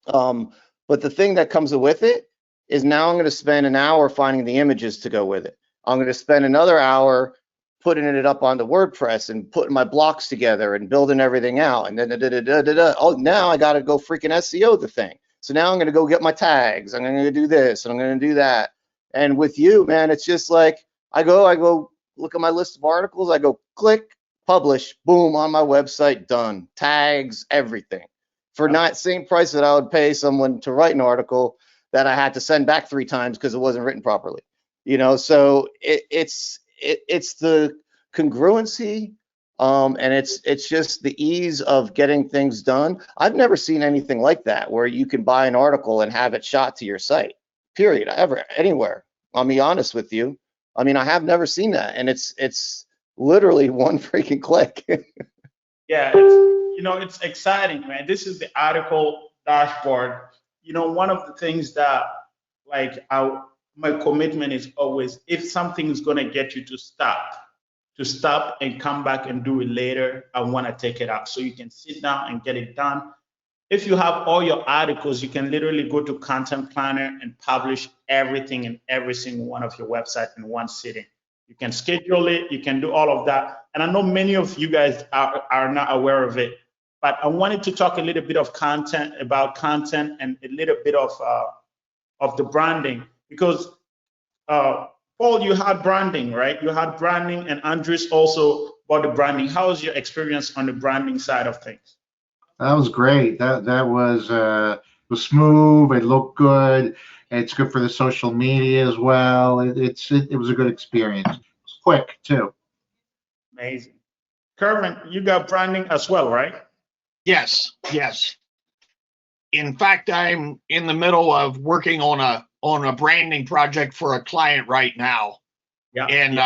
But the thing that comes with it is now I'm going to spend an hour finding the images to go with it. I'm going to spend another hour putting it up onto WordPress and putting my blocks together and building everything out. And then oh, now I got to go freaking SEO the thing. So now I'm going to go get my tags. I'm going to do this and I'm going to do that. And with you, man, it's just like I go look at my list of articles. I go click, publish, boom, on my website, done. Tags, everything. For not same price that I would pay someone to write an article that I had to send back 3 times because it wasn't written properly. You know, so it's the congruency, and it's just the ease of getting things done. I've never seen anything like that where you can buy an article and have it shot to your site, period, ever, anywhere. I'll be honest with you. I mean, I have never seen that, and it's literally one freaking click. Yeah, it's exciting, man. This is the article dashboard. You know, one of the things that, like, my commitment is always, if something is gonna get you to stop and come back and do it later, I wanna take it out so you can sit down and get it done. If you have all your articles, you can literally go to Content Planner and publish everything in every single one of your websites in one sitting. You can schedule it, you can do all of that. And I know many of you guys are not aware of it, but I wanted to talk a little bit of about content and a little bit of the branding. Because Paul, you had branding, right? You had branding, and Andres also bought the branding. How was your experience on the branding side of things? That was great. That was smooth. It looked good. It's good for the social media as well. It was a good experience. It was quick too. Amazing. Kervin, you got branding as well, right? Yes. In fact, I'm in the middle of working on a branding project for a client right now. Yeah. And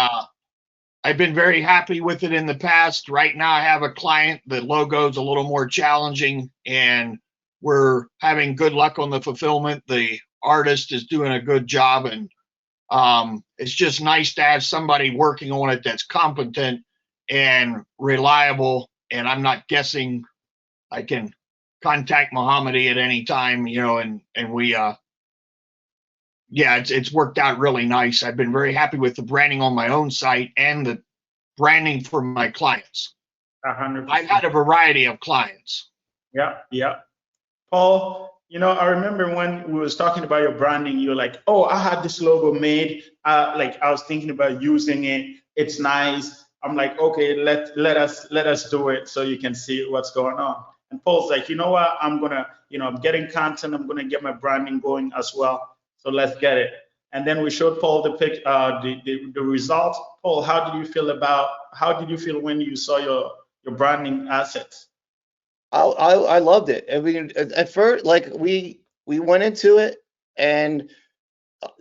I've been very happy with it in the past. Right now, I have a client. The logo's a little more challenging, and we're having good luck on the fulfillment. The artist is doing a good job, and it's just nice to have somebody working on it that's competent and reliable. And I'm not guessing. I can contact Mohamadi at any time, you know, and we yeah, it's worked out really nice. I've been very happy with the branding on my own site and the branding for my clients. 100%. I've had a variety of clients. Yeah, yeah. Paul, you know, I remember when we was talking about your branding, you're like, oh, I had this logo made. Like I was thinking about using it. It's nice. I'm like, okay, let us do it so you can see what's going on. And Paul's like, you know what? I'm gonna, you know, I'm getting content. I'm gonna get my branding going as well. So let's get it. And then we showed Paul the results. Paul, how did you feel when you saw your branding assets? I loved it. I mean, at first, like we went into it, and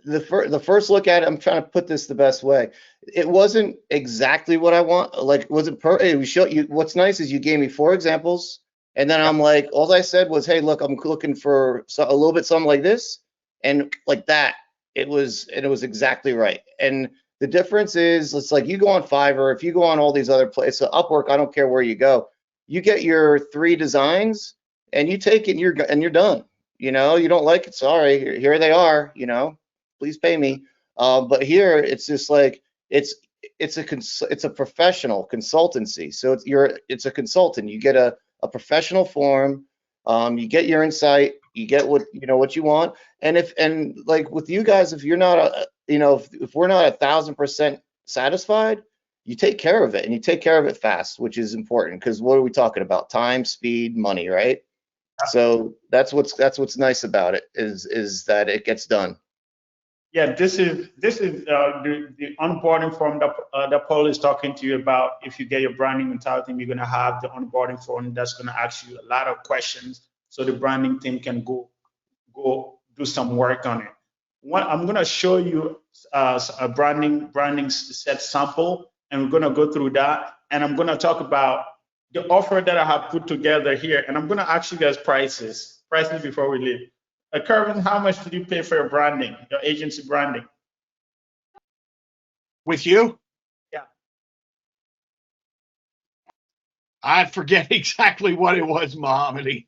the first look at it, I'm trying to put this the best way. It wasn't exactly what I want. Like, was it we showed you. What's nice is you gave me 4 examples, and then I'm like, all I said was, hey, look, I'm looking for a little bit something like this, and like that. It was exactly right. And the difference is, it's like you go on Fiverr, if you go on all these other places, so Upwork, I don't care where you go, you get your 3 designs and you take it and you're done. You know, you don't like it, sorry, here they are, you know, please pay me. But here it's just like it's a professional consultancy. So it's a consultant. You get a professional form, you get your insight, you get what you want. And like with you guys, if you're not if we're not 1,000% satisfied, you take care of it, and you take care of it fast, which is important, because what are we talking about? Time, speed, money, right? So that's what's nice about it, is that it gets done. Yeah, this is the onboarding form that Paul is talking to you about. If you get your branding and title team, you're gonna have the onboarding form that's gonna ask you a lot of questions, so the branding team can go do some work on it. I'm gonna show you a branding set sample, and we're gonna go through that, and I'm gonna talk about the offer that I have put together here, and I'm gonna ask you guys prices before we leave. Kervin, how much did you pay for your branding, your agency branding? With you? Yeah. I forget exactly what it was, Mohamadi.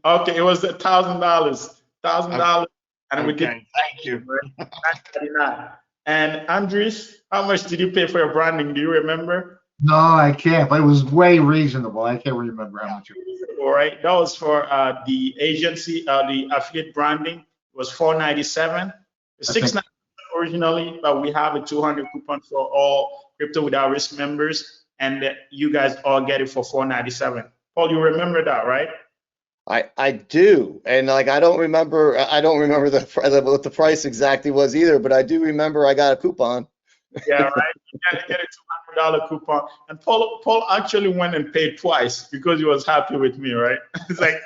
Okay, it was $1,000, and we did. Thank you. $9.99. And Andres, how much did you pay for your branding? Do you remember? No, I can't, but it was way reasonable. I can't remember how much it was. All right, that was for the agency, the affiliate branding. It was $497. $697 originally, but we have a 200 coupon for all Crypto Without Risk members, and you guys all get it for $497. Paul, you remember that, right? I do, and like I don't remember what the price exactly was either, but I do remember I got a coupon. Yeah, right. You get a $200 coupon, and Paul actually went and paid twice because he was happy with me, right? It's like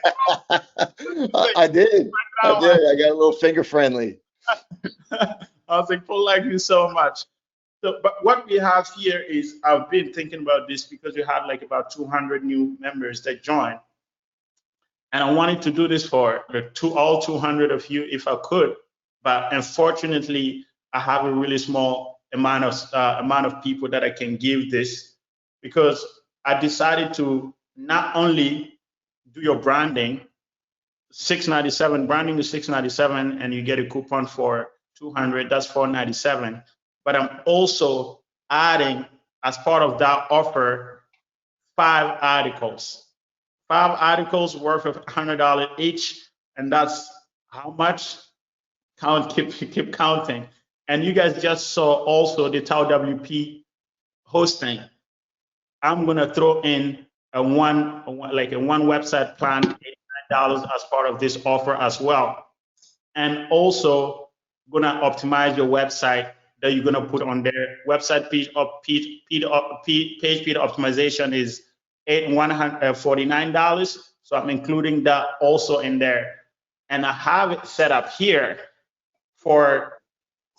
I did. I got a little finger friendly. I was like, Paul liked you so much. So, but what we have here is, I've been thinking about this because we had like about 200 new members that joined. And I wanted to do this for all 200 of you if I could, but unfortunately, I have a really small amount of people that I can give this, because I decided to not only do your branding, $697, branding is $697, and you get a coupon for 200, that's $497. But I'm also adding, as part of that offer, 5 articles. 5 articles worth of $100 each, and that's how much? Keep counting. And you guys just saw also the TAW WP hosting. I'm gonna throw in a one website plan, $89 as part of this offer as well, and also gonna optimize your website that you're gonna put on there. Website page speed optimization is $149, so I'm including that also in there, and I have it set up here for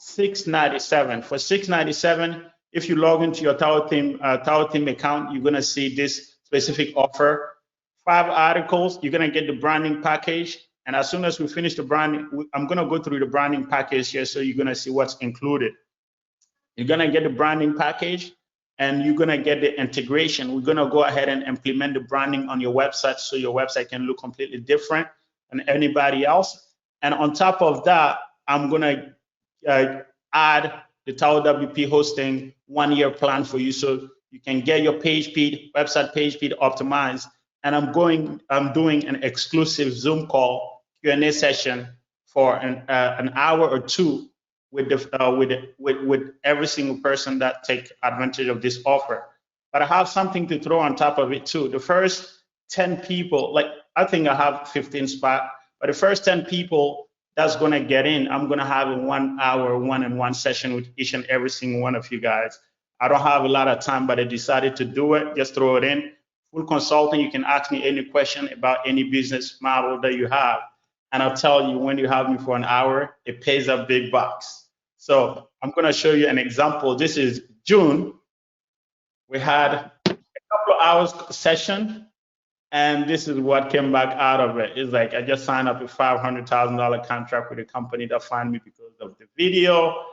$697. For $697, If you log into your TAW Theme account, you're gonna see this specific offer. 5 articles, you're gonna get the branding package. And as soon as we finish the branding, I'm gonna go through the branding package here, so you're gonna see what's included. You're gonna get the branding package, and you're gonna get the integration. We're gonna go ahead and implement the branding on your website, so your website can look completely different than anybody else. And on top of that, I'm gonna add the TAW WP hosting 1-year plan for you, so you can get your page speed, website page speed optimized. And I'm doing an exclusive Zoom call Q&A session for an hour or 2 with every single person that take advantage of this offer. But I have something to throw on top of it too. The first 10 people, like I think I have 15 spots, but the first 10 people that's gonna get in, I'm gonna have a 1-hour one-on-one session with each and every single one of you guys. I don't have a lot of time, but I decided to do it. Just throw it in. Full consulting. You can ask me any question about any business model that you have, and I'll tell you when you have me for an hour, it pays up big bucks. So I'm gonna show you an example. This is June. We had a couple of hours session, and this is what came back out of it. It's like I just signed up a $500,000 contract with a company that found me because of the video.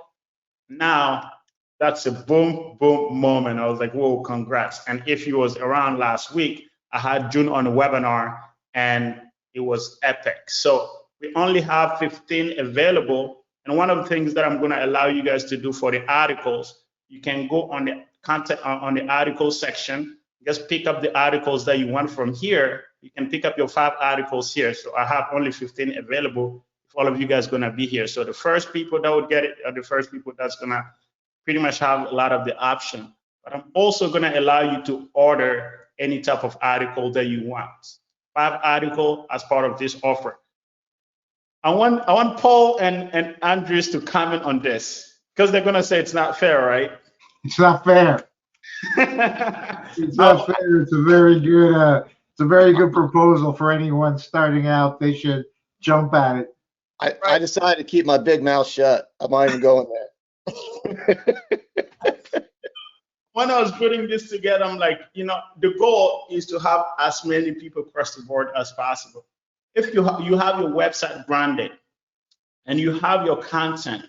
Now that's a boom, boom moment. I was like, whoa, congrats. And if you was around last week, I had June on a webinar and it was epic. So we only have 15 available. And one of the things that I'm gonna allow you guys to do for the articles, you can go on the content on the article section, just pick up the articles that you want from here. You can pick up your 5 articles here. So I have only 15 available if all of you guys gonna be here. So the first people that would get it are the first people that's gonna pretty much have a lot of the option. But I'm also gonna allow you to order any type of article that you want. 5 articles as part of this offer. I want Paul and Andres to comment on this, because they're gonna say it's not fair, right? It's not fair. It's not fair. It's a very good proposal for anyone starting out. They should jump at it. I decided to keep my big mouth shut. I'm not even going there. When I was putting this together, I'm like, the goal is to have as many people across the board as possible. If you have your website branded and you have your content,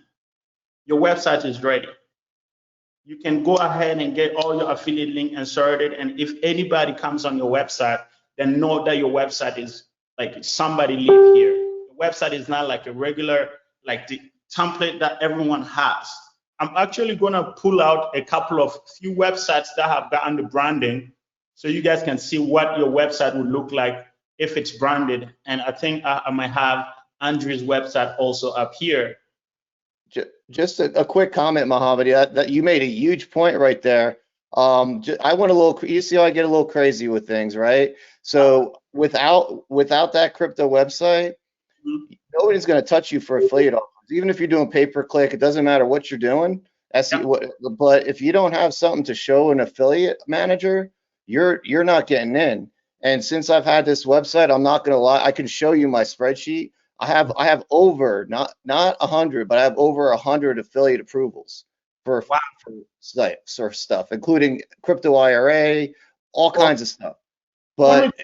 your website is ready. You can go ahead and get all your affiliate link inserted. And if anybody comes on your website, then know that your website is like somebody live here. The website is not like a regular, like the template that everyone has. I'm actually gonna pull out a couple of few websites that have gotten the branding, so you guys can see what your website would look like if it's branded. And I think I might have Andrew's website also up here. Just a quick comment, Mohamadi, that you made a huge point right there. I went a little, you see how I get a little crazy with things, right? So without that crypto website, nobody's going to touch you for affiliate offers. Even if you're doing pay-per-click, it doesn't matter what you're doing. But if you don't have something to show an affiliate manager, you're not getting in. And since I've had this website, I'm not going to lie, I can show you my spreadsheet. I have over, not 100, but I have over 100 affiliate approvals for sites or stuff, including crypto IRA, all kinds of stuff. But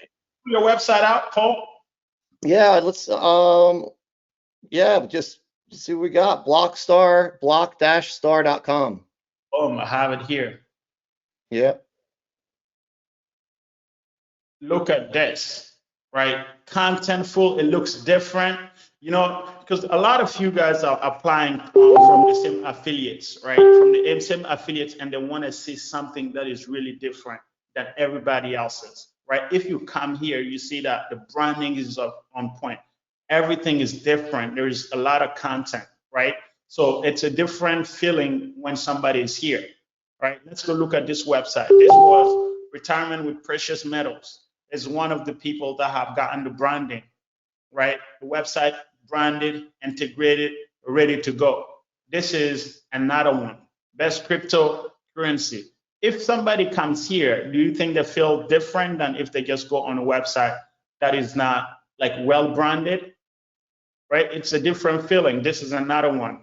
your website out, Paul? Yeah, let's just see what we got. block-star.com. I have it here. Yeah. Look at this, right? Contentful, it looks different, because a lot of you guys are applying from the same affiliates, right? From the same affiliates, and they want to see something that is really different than everybody else's, right? If you come here, you see that the branding is on point. Everything is different. There is a lot of content, right? So it's a different feeling when somebody is here, right? Let's go look at this website. This was Retirement with Precious Metals. Is one of the people that have gotten the branding, right? The website branded, integrated, ready to go. This is another one. Best cryptocurrency. If somebody comes here, do you think they feel different than if they just go on a website that is not like well branded, right? It's a different feeling. This is another one.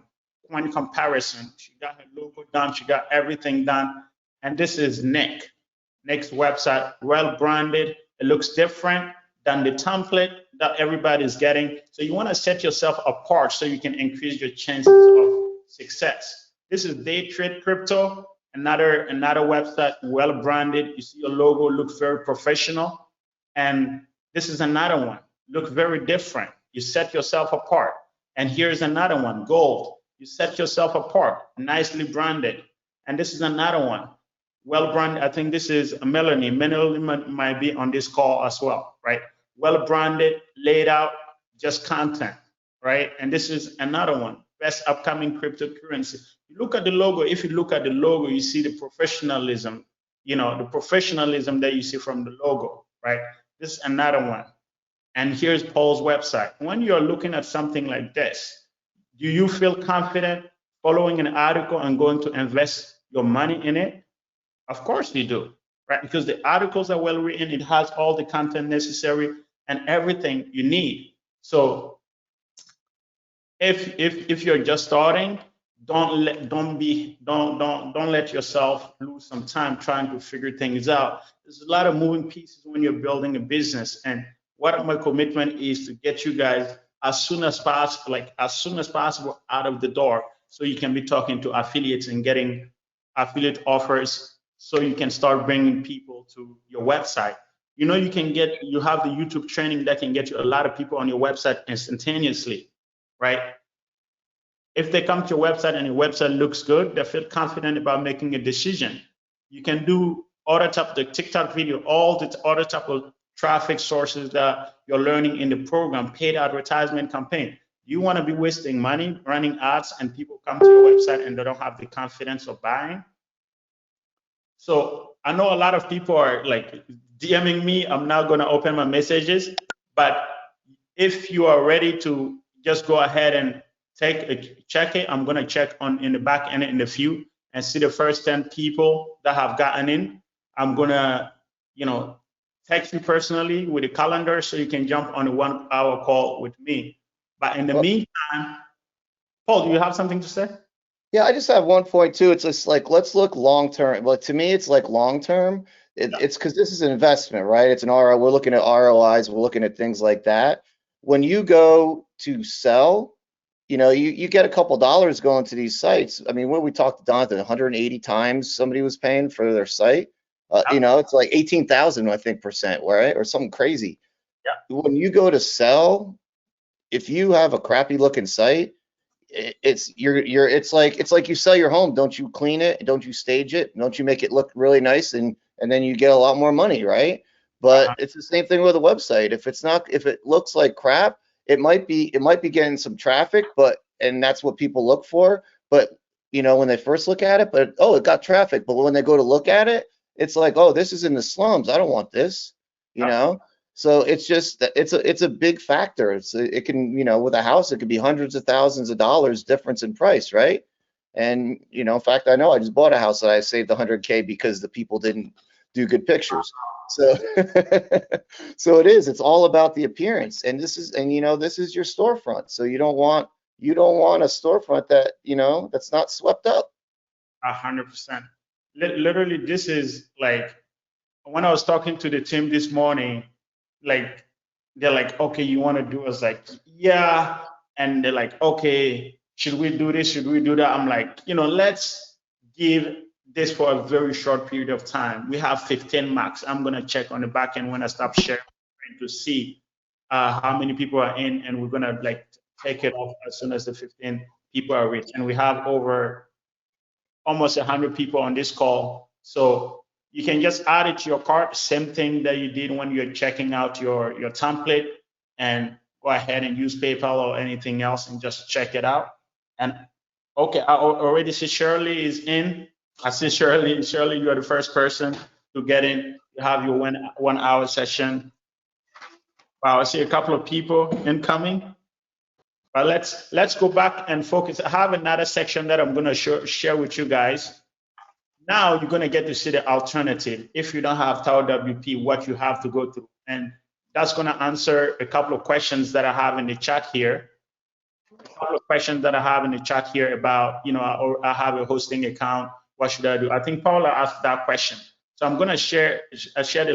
coin comparison. She got her logo done. She got everything done. And this is Nick. Nick's website, well branded. It looks different than the template that everybody's getting. So you want to set yourself apart so you can increase your chances of success. This is Day Trade Crypto, another website, well branded. You see your logo looks very professional. And this is another one, look very different. You set yourself apart. And here's another one, Gold. You set yourself apart, nicely branded. And this is another one, well branded. I think this is Melanie. Melanie might be on this call as well, right? Well branded, laid out, just content, right? And this is another one, best upcoming cryptocurrency. You look at the logo. If you look at the logo, you see the professionalism, the professionalism that you see from the logo, right? This is another one. And here's Paul's website. When you're looking at something like this, do you feel confident following an article and going to invest your money in it? Of course you do, right? Because the articles are well written. It has all the content necessary and everything you need. So if you're just starting, don't let yourself lose some time trying to figure things out. There's a lot of moving pieces when you're building a business, and what my commitment is to get you guys as soon as possible out of the door, so you can be talking to affiliates and getting affiliate offers, so you can start bringing people to your website. You have the YouTube training that can get you a lot of people on your website instantaneously, right? If they come to your website and your website looks good, they feel confident about making a decision. You can do other type of the TikTok video, all the other type of traffic sources that you're learning in the program, paid advertisement campaign. You want to be wasting money running ads and people come to your website and they don't have the confidence of buying? So I know a lot of people are like DMing me. I'm not going to open my messages, but if you are ready to just go ahead and check it, I'm going to check in the back end in the few and see the first 10 people that have gotten in. I'm going to, text you personally with a calendar so you can jump on a 1 hour call with me. But in the meantime, Paul, do you have something to say? Yeah, I just have one point too. It's just like, let's look long term. Well, to me, it's like long term. It's because this is an investment, right? It's an ROI. We're looking at ROIs. We're looking at things like that. When you go to sell, you get a couple dollars going to these sites. I mean, when we talked to Jonathan, 180 times somebody was paying for their site. It's like 18,000, I think, %, right? Or something crazy. Yeah. When you go to sell, if you have a crappy looking site, it's like you sell your home. Don't you clean it? Don't you stage it? Don't you make it look really nice? And then you get a lot more money, right? But it's the same thing with a website. If it looks like crap, it might be getting some traffic, and that's what people look for. But when they first look at it, it got traffic. But when they go to look at it, it's like, oh, this is in the slums. I don't want this, So it's just it's a big factor. It can with a house, it could be hundreds of thousands of dollars difference in price, right? And in fact, I know I just bought a house that I saved 100K because the people didn't do good pictures. So so it's all about the appearance, and this is your storefront. So you don't want a storefront that that's not swept up. 100%. Literally, this is like when I was talking to the team this morning, like they're like, okay, you want to do? I was like, yeah, and they're like, okay, should we do this? Should we do that? I'm like, let's give this for a very short period of time. We have 15 max. I'm gonna check on the back end when I stop sharing to see how many people are in, and we're gonna take it off as soon as the 15 people are reached. And we have over almost 100 people on this call. So you can just add it to your cart, same thing that you did when you're checking out your template, and go ahead and use PayPal or anything else and just check it out. And okay, I already see Shirley is in. I see Shirley. Shirley, you're the first person to get in. You have your 1 hour session. Wow, I see a couple of people incoming. But let's go back and focus. I have another section that I'm going to share with you guys. Now you're going to get to see the alternative. If you don't have TAW WP, what you have to go through. And that's going to answer a couple of questions that I have in the chat here. a couple of questions that I have in the chat here about, or I have a hosting account. What should I do? I think Paula asked that question. So I'm gonna share the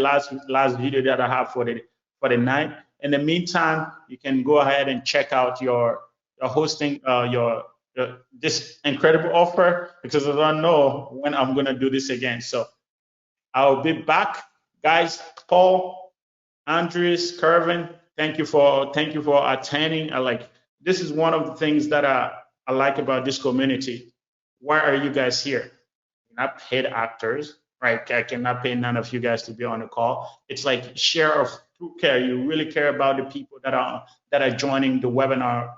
last video that I have for the night. In the meantime, you can go ahead and check out your hosting this incredible offer, because I don't know when I'm gonna do this again. So I'll be back, guys. Paul, Andres, Kervin, thank you for attending. This is one of the things that I like about this community. Why are you guys here? You're not paid actors, right? I cannot pay none of you guys to be on the call. It's like share of true care. You really care about the people that are joining the webinar,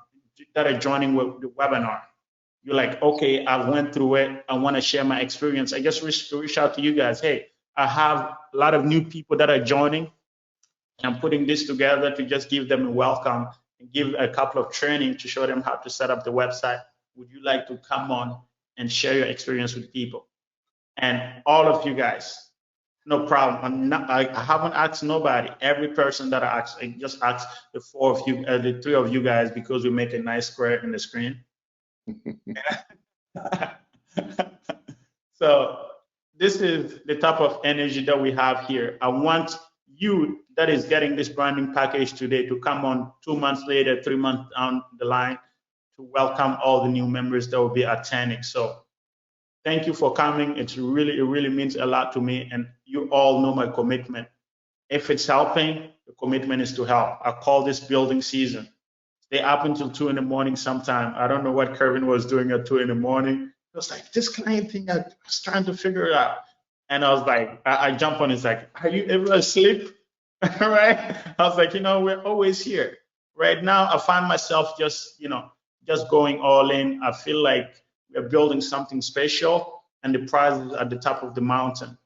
You're like, okay, I went through it. I want to share my experience. I just reach out to you guys. Hey, I have a lot of new people that are joining. I'm putting this together to just give them a welcome and give a couple of training to show them how to set up the website. Would you like to come on and share your experience with people? And all of you guys, no problem. I haven't asked nobody. Every person that I asked, I just asked the three of you guys, because we make a nice square in the screen. So this is the type of energy that we have here. I want you that is getting this branding package today to come on 2 months later, 3 months down the line, to welcome all the new members that will be attending. So thank you for coming. It really means a lot to me, and you all know my commitment. If it's helping, the commitment is to help. I call this building season. Stay up until 2 in the morning sometime. I don't know what Kervin was doing at 2 in the morning. It was like, this client thing, I was trying to figure it out. And I was like, I jump on, it's like, are you ever asleep? Right? I was like, we're always here. Right now, I find myself just going all in. I feel like we're building something special, and the prize is at the top of the mountain.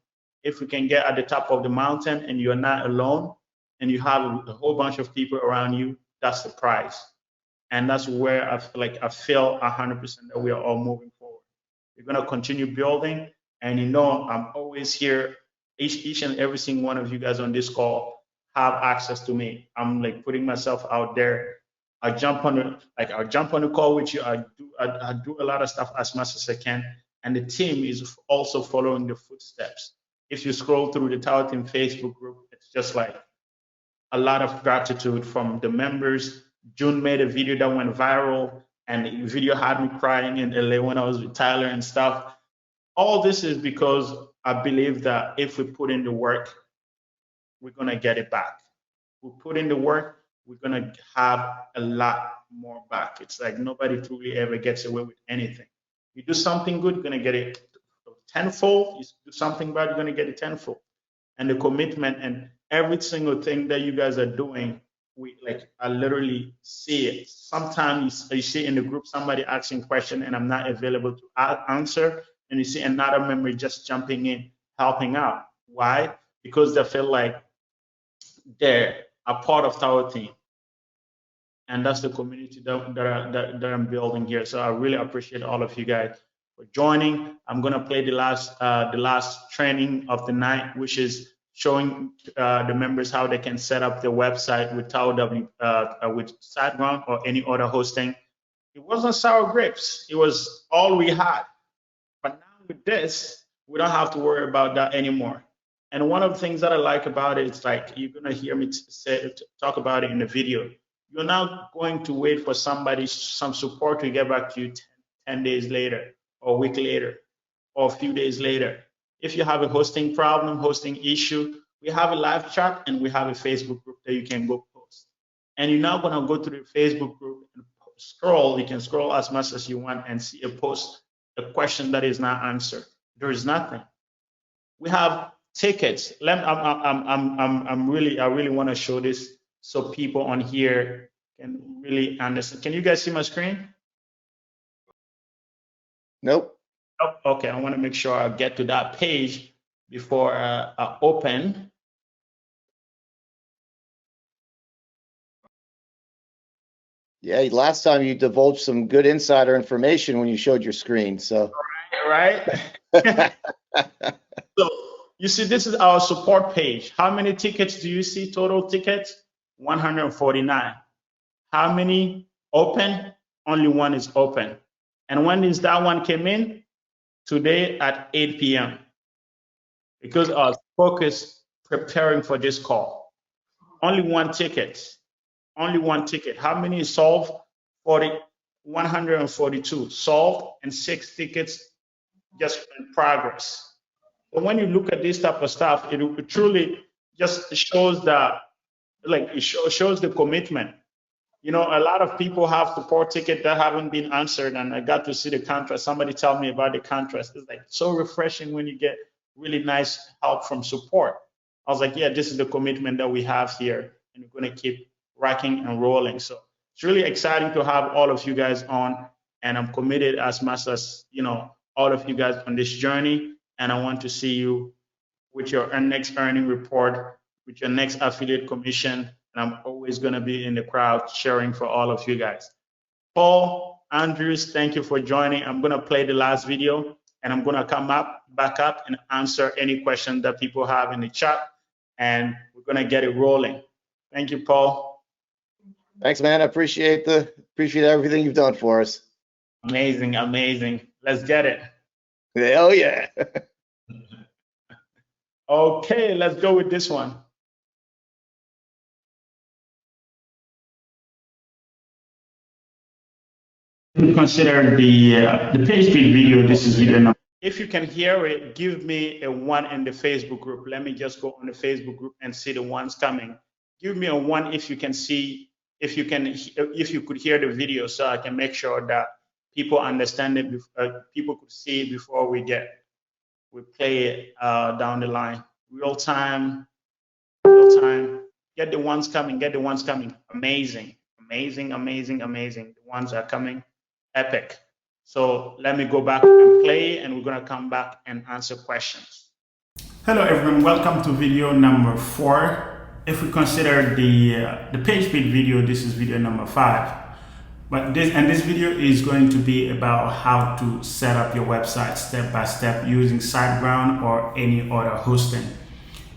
If we can get at the top of the mountain and you're not alone and you have a whole bunch of people around you, that's the prize. And that's where I feel 100% that we are all moving forward. We're going to continue building, and I'm always here. Each and every single one of you guys on this call have access to me. I'm like putting myself out there. I jump on the call with you. I do a lot of stuff as much as I can, and the team is also following the footsteps. If you scroll through the TAW Theme Facebook group, it's just like a lot of gratitude from the members. June made a video that went viral, and the video had me crying in LA when I was with Tyler and stuff. All this is because I believe that if we put in the work, we're gonna get it back. We put in the work, we're gonna have a lot more back. It's like nobody truly ever gets away with anything. You do something good, you're gonna get it tenfold. You do something bad, you're gonna get it tenfold. And the commitment and every single thing that you guys are doing, I literally see it. Sometimes you see in the group somebody asking a question and I'm not available to answer, and you see another member just jumping in, helping out. Why? Because they feel like they're a part of TAW Theme. And that's the community that I'm building here. So I really appreciate all of you guys for joining. I'm gonna play the last training of the night, which is showing the members how they can set up their website with TAW with SiteGround or any other hosting. It wasn't sour grapes. It was all we had. But now with this, we don't have to worry about that anymore. And one of the things that I like about it is like you're gonna hear me talk about it in the video. You're not going to wait for some support to get back to you 10 days later, or a week later, or a few days later. If you have a hosting problem, hosting issue, we have a live chat and we have a Facebook group that you can go post. And you're not gonna go to the Facebook group and scroll. You can scroll as much as you want and see a post, a question that is not answered. There is nothing. We have tickets. I really want to show this so people on here can really understand. Can you guys see my screen? Nope. Oh, okay, I want to make sure I get to that page before I open. Yeah, last time you divulged some good insider information when you showed your screen. So right. So you see, this is our support page. How many tickets do you see? Total tickets 149. How many open? only one is open. And when is that one came in? Today at 8 p.m. because I was focused preparing for this call. Only one ticket. Only one ticket. How many is solved? 142 solved, and 6 tickets just in progress. But when you look at this type of stuff, it truly just shows that, like, it shows the commitment. You know, a lot of people have support tickets that haven't been answered, and I got to see the contrast. Somebody tell me about the contrast. It's like so refreshing when you get really nice help from support. I was like, yeah, this is the commitment that we have here, and we're going to keep rocking and rolling. So it's really exciting to have all of you guys on, and I'm committed as much as, you know, all of you guys on this journey. And I want to see you with your next earning report, with your next affiliate commission. And I'm always going to be in the crowd cheering for all of you guys. Paul Andrews, thank you for joining. I'm going to play the last video, and I'm going to come back up and answer any questions that people have in the chat, and we're going to get it rolling. Thank you, Paul. Thanks, man. I appreciate everything you've done for us. Amazing, amazing. Let's get it. Hell yeah. Okay, let's go with this one. Consider the page speed video. This is video number. If you can hear it, give me a 1 in the Facebook group. Let me just go on the Facebook group and see the ones coming. Give me a 1 if you can see, if you could hear the video, so I can make sure that people understand it, people could see it before we play it down the line. Real time. Get the ones coming. Amazing. The ones are coming. Epic. So let me go back and play, and we're going to come back and answer questions. Hello everyone, welcome to video number 4. If we consider the page speed video, this is video number 5. But this video is going to be about how to set up your website step by step using SiteGround or any other hosting.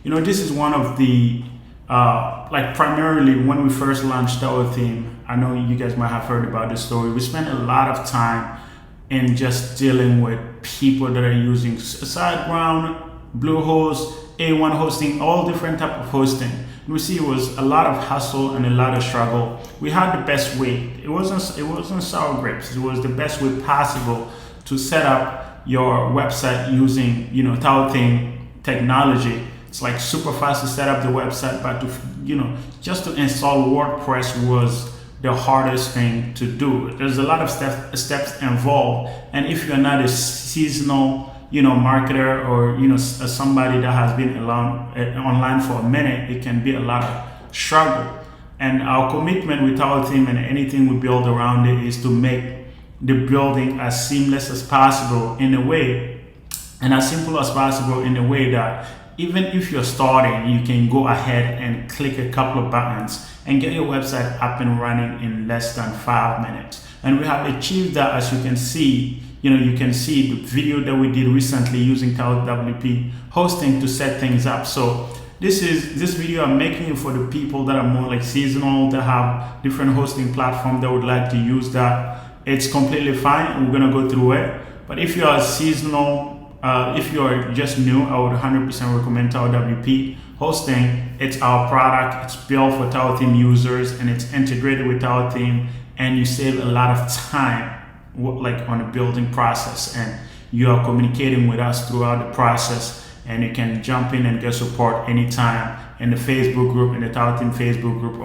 You know, this is one of the like primarily when we first launched TAW Theme, I know you guys might have heard about this story. We spent a lot of time in just dealing with people that are using SiteGround, Bluehost, A1 hosting, all different type of hosting. We see it was a lot of hustle and a lot of struggle. We had the best way. It wasn't sour grapes. It was the best way possible to set up your website using, you know, TAW Theme technology. It's like super fast to set up the website, but to, you know, just to install WordPress was the hardest thing to do. There's a lot of steps involved, and if you're not a seasonal, you know, marketer, or, you know, somebody that has been online for a minute, it can be a lot of struggle. And our commitment with our team and anything we build around it is to make the building as seamless as possible in a way, and as simple as possible in a way that even if you're starting, you can go ahead and click a couple of buttons and get your website up and running in less than 5 minutes. And we have achieved that, as you can see. You know, you can see the video that we did recently using TAWP hosting to set things up. So this video I'm making it for the people that are more like seasonal, that have different hosting platforms that would like to use that. It's completely fine. We're gonna go through it. But if you are seasonal, if you are just new, I would 100% recommend TAWP hosting. It's our product. It's built for TAW Theme users, and it's integrated with TAW Theme, and you save a lot of time like on the building process, and you are communicating with us throughout the process, and you can jump in and get support anytime in the Facebook group, in the TAW Theme Facebook group,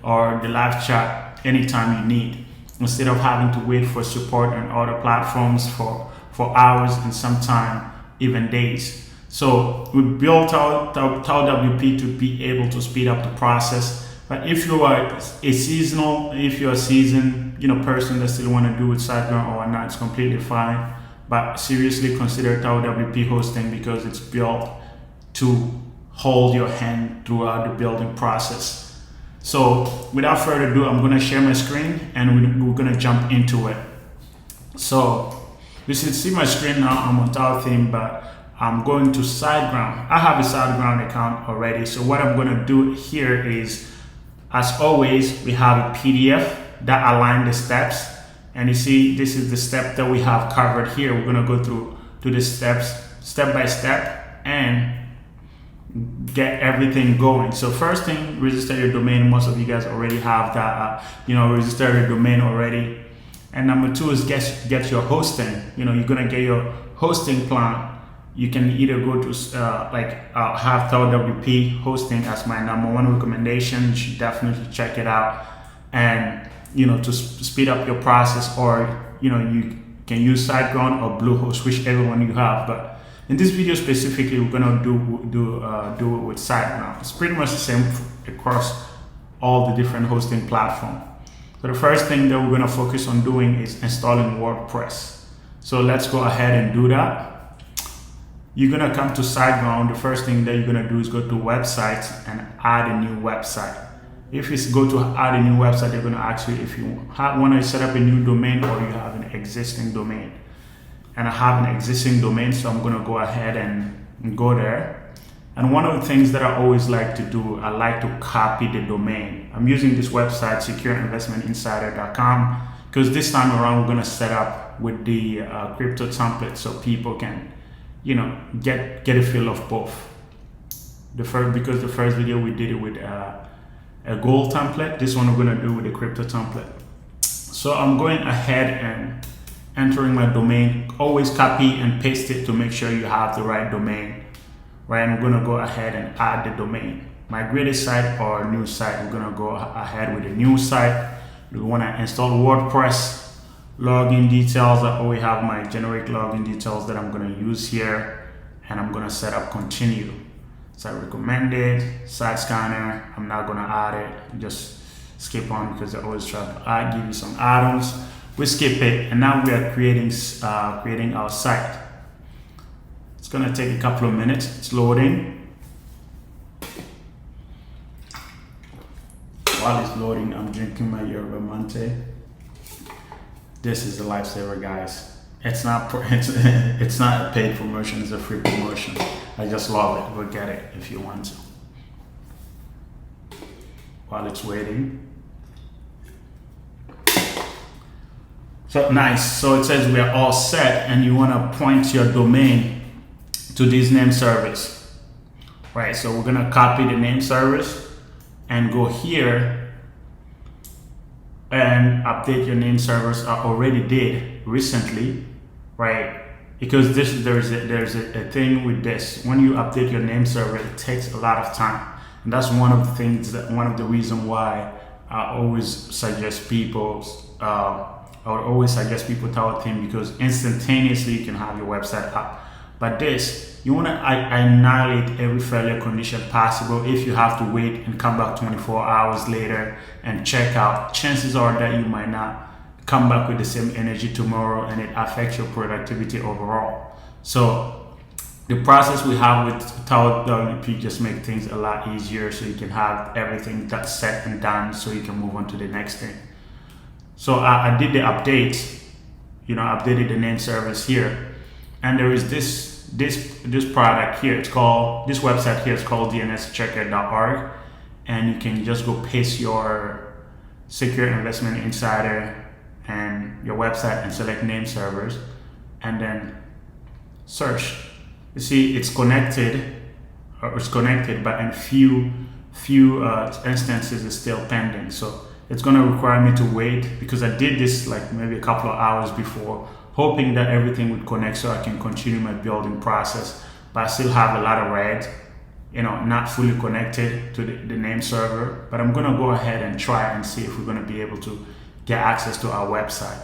or the live chat anytime you need, instead of having to wait for support on other platforms for hours and sometimes even days. So we built TAWP to be able to speed up the process. But if you are a seasonal, if you're a seasoned, you know, person that still want to do with SiteGround or whatnot, it's completely fine. But seriously consider TAWP hosting, because it's built to hold your hand throughout the building process. So without further ado, I'm going to share my screen and we're going to jump into it. So you should see my screen now. I'm on TAW Theme, but I'm going to SiteGround. I have a SiteGround account already. So what I'm going to do here is, as always, we have a PDF that aligns the steps. And you see, this is the step that we have covered here. We're gonna go through to the steps step by step and get everything going. So first thing, register your domain. Most of you guys already have that, register your domain already. And number two is get your hosting. You're gonna get your hosting plan. You can either go to have TAW WP hosting as my number one recommendation. You should definitely check it out. And to speed up your process, or you can use SiteGround or Bluehost, whichever one you have. But in this video specifically, we're gonna do it with SiteGround. It's pretty much the same across all the different hosting platforms. So the first thing that we're gonna focus on doing is installing WordPress. So let's go ahead and do that. You're gonna come to SiteGround. The first thing that you're gonna do is go to websites and add a new website. If you go to add a new website, they're gonna ask you if you want to set up a new domain or you have an existing domain. And I have an existing domain, so I'm gonna go ahead and go there. And one of the things that I always like to do, I like to copy the domain. I'm using this website, secureinvestmentinsider.com, because this time around we're gonna set up with the crypto template so people can, get a feel of both. Because the first video we did it with a gold template. This one we're gonna do with a crypto template. So I'm going ahead and entering my domain. Always copy and paste it to make sure you have the right domain. Right, and we're gonna go ahead and add the domain. Migrated site or new site. We're gonna go ahead with a new site. We wanna install WordPress. Login details. I always have my generic login details that I'm gonna use here, and I'm gonna set up continue. Site recommended, site scanner. I'm not gonna add it. Just skip on because I always try to give you some add-ons. We skip it, and now we are creating our site. It's gonna take a couple of minutes. It's loading. While it's loading, I'm drinking my yerba mate. This is a lifesaver, guys. It's not a paid promotion. It's a free promotion. I just love it. Go get it if you want to. While it's waiting. So nice. So it says we are all set, and you want to point your domain to this name service. Right. So we're gonna copy the name service and go here and update your name service. I already did recently, right? Because there's a thing with this. When you update your name server, it takes a lot of time, and that's one of the reasons why I always suggest people. I would always suggest people TAW Theme, because instantaneously you can have your website up. But this, you want to annihilate every failure condition possible. If you have to wait and come back 24 hours later and check out, chances are that you might not come back with the same energy tomorrow, and it affects your productivity overall. So the process we have with TAW WP just make things a lot easier, so you can have everything that's set and done, so you can move on to the next thing. So I did the update, updated the name service here, and there is this product here. This website here is called dnschecker.org, and you can just go paste your Secure Investment Insider and your website and select name servers, and then search. You see, it's connected, but in few instances it's still pending. So it's going to require me to wait, because I did this like maybe a couple of hours before, hoping that everything would connect so I can continue my building process. But I still have a lot of red, not fully connected to the name server. But I'm going to go ahead and try and see if we're going to be able to get access to our website.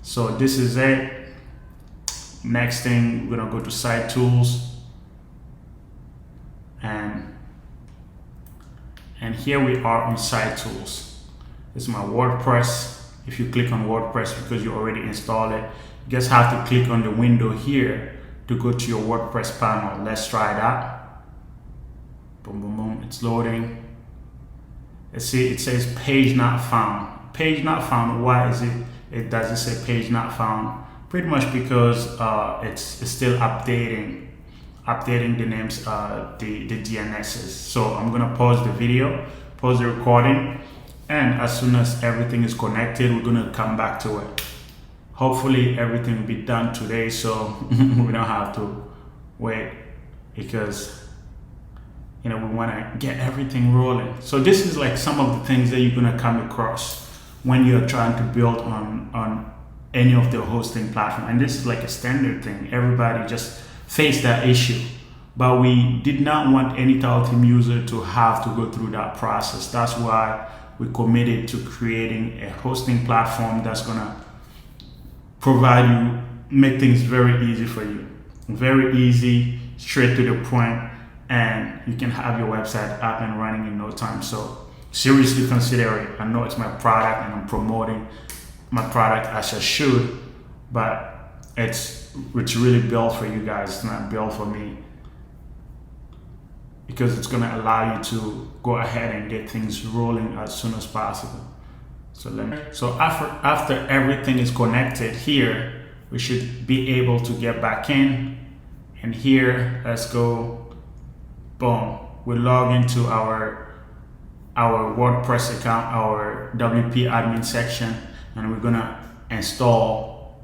So this is it. Next thing, we're going to go to Site Tools, and here we are on Site Tools. This is my WordPress. If you click on WordPress, because you already installed it, you just have to click on the window here to go to your WordPress panel. Let's try that. Boom, boom, boom. It's loading. Let's see, it says page not found. Page not found. Why is it doesn't say page not found? Pretty much because it's still updating the names, the DNSs. So I'm gonna pause the video, pause the recording, and as soon as everything is connected, we're gonna come back to it. hopefully everything will be done today, so we don't have to wait, because we want to get everything rolling. So this is like some of the things that you're going to come across when you're trying to build on any of the hosting platform. And this is like a standard thing. Everybody just face that issue. But we did not want any TAW Theme user to have to go through that process. That's why we committed to creating a hosting platform that's going to provide you, make things very easy for you. Very easy, straight to the point, and you can have your website up and running in no time. So seriously consider it. I know it's my product and I'm promoting my product as I should, but it's really built for you guys. It's not built for me, because it's going to allow you to go ahead and get things rolling as soon as possible. So after everything is connected here, we should be able to get back in. And here, let's go. Boom. We log into our WordPress account, our WP admin section, and we're gonna install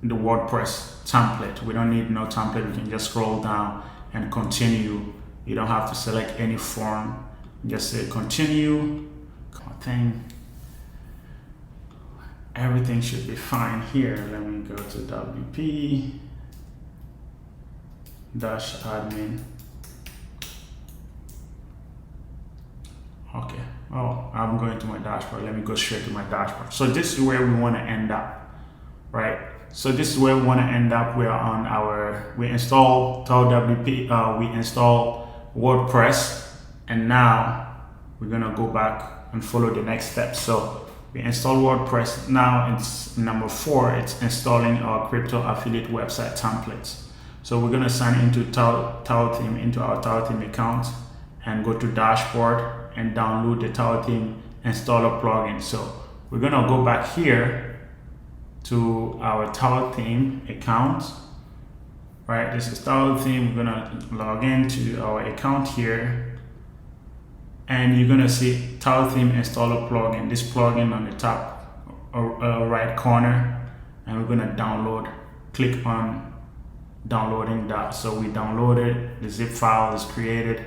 the WordPress template. We don't need no template. We can just scroll down and continue. You don't have to select any form. Just say continue. Thing. Everything should be fine here. Let me go to WP -admin. Okay. Oh, I'm going to my dashboard. Let me go straight to my dashboard. So this is where we want to end up, right? So this is where we want to end up. We're on we install TAW WP, we install WordPress, and now we're gonna go back and follow the next step. So we install WordPress. Now it's number 4. It's installing our crypto affiliate website templates. So we're gonna sign into TAW Theme, into our TAW Theme account, and go to dashboard and download the TAW Theme installer plugin. So we're gonna go back here to our TAW Theme account, right? This is TAW Theme. We're gonna log into our account here, and you're gonna see TAW Theme installer plugin, this plugin on the top right corner, and we're gonna click on downloading that. So we downloaded, the zip file is created.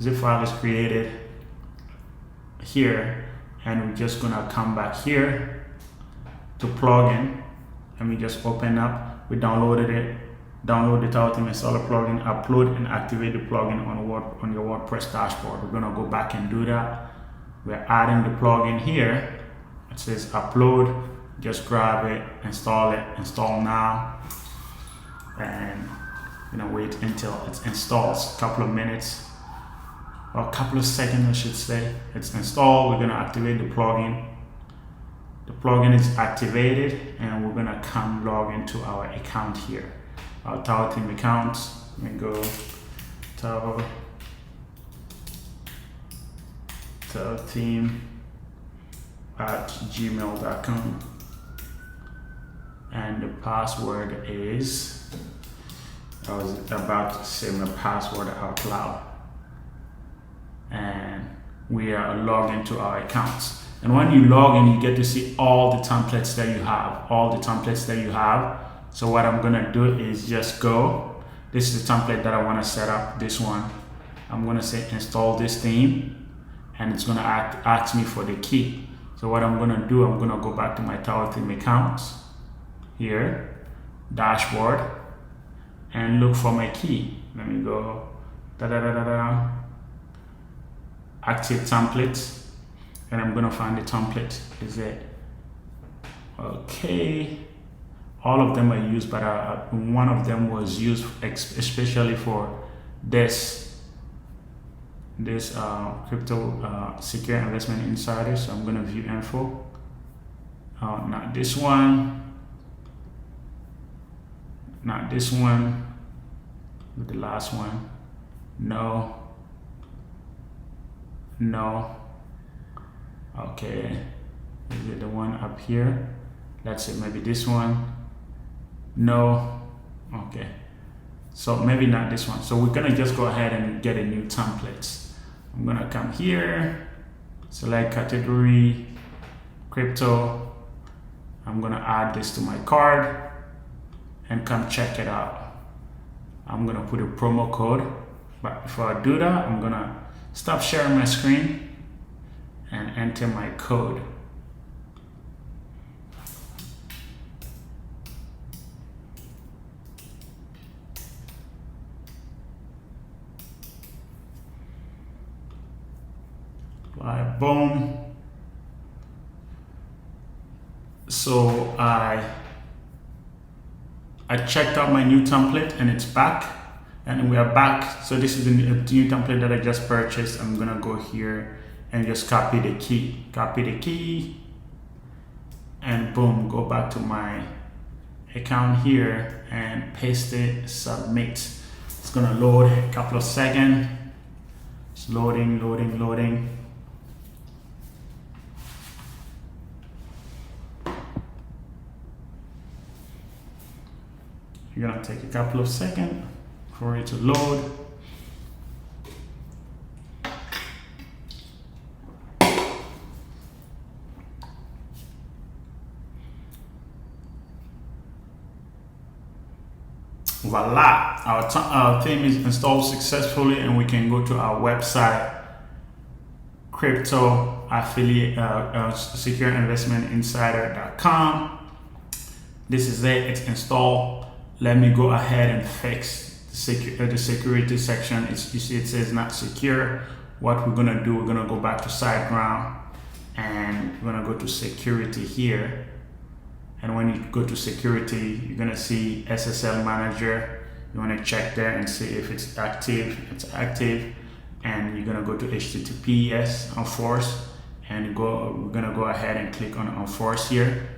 Zip file is created here, and we're just gonna come back here to plugin, and we just open up. We downloaded it. Download the TAW Theme installer plugin, upload and activate the plugin on your WordPress dashboard. We're gonna go back and do that. We're adding the plugin here. It says upload. Just grab it, install now, and wait until it installs. A couple of minutes, or a couple of seconds, I should say. It's installed. We're gonna activate the plugin. The plugin is activated, and we're gonna come log into our account here. Our TAW Theme account. Let me go TAW Theme at gmail.com, and the password is, I was about to say my password out loud, and we are logged into our accounts. And when you log in, you get to see all the templates that you have. So what I'm gonna do is just go. This is the template that I want to set up. This one, I'm gonna say install this theme, and it's gonna ask me for the key. So what I'm gonna do, I'm gonna go back to my TAW Theme accounts here, dashboard, and look for my key. Let me go active templates, and I'm gonna find the template. Is it okay? All of them are used, but one of them was used especially for this crypto secure investment insider. So I'm gonna view info. Not this one. Not this one. The last one. No. Okay. Is it the one up here? Let's see, maybe this one. No. Okay. So maybe not this one. So we're gonna just go ahead and get a new template. I'm gonna come here, select category, crypto. I'm gonna add this to my card and come check it out. I'm gonna put a promo code, but before I do that, I'm gonna stop sharing my screen and enter my code. Boom. So I checked out my new template and it's back, and we are back. So this is the new template that I just purchased. I'm gonna go here and just copy the key, and boom, go back to my account here and paste it, submit. It's gonna load a couple of seconds. It's loading. You're gonna take a couple of seconds for it to load. Voila, our theme is installed successfully, and we can go to our website, crypto affiliate secureinvestmentinsider.com. This is it, it's installed. Let me go ahead and fix the security section. You see it says not secure. What we're gonna do, we're gonna go back to SiteGround and we're gonna go to security here. And when you go to security, you're gonna see SSL manager. You wanna check there and see if it's active. It's active. And you're gonna go to HTTPS enforce, and we're gonna go ahead and click on enforce here.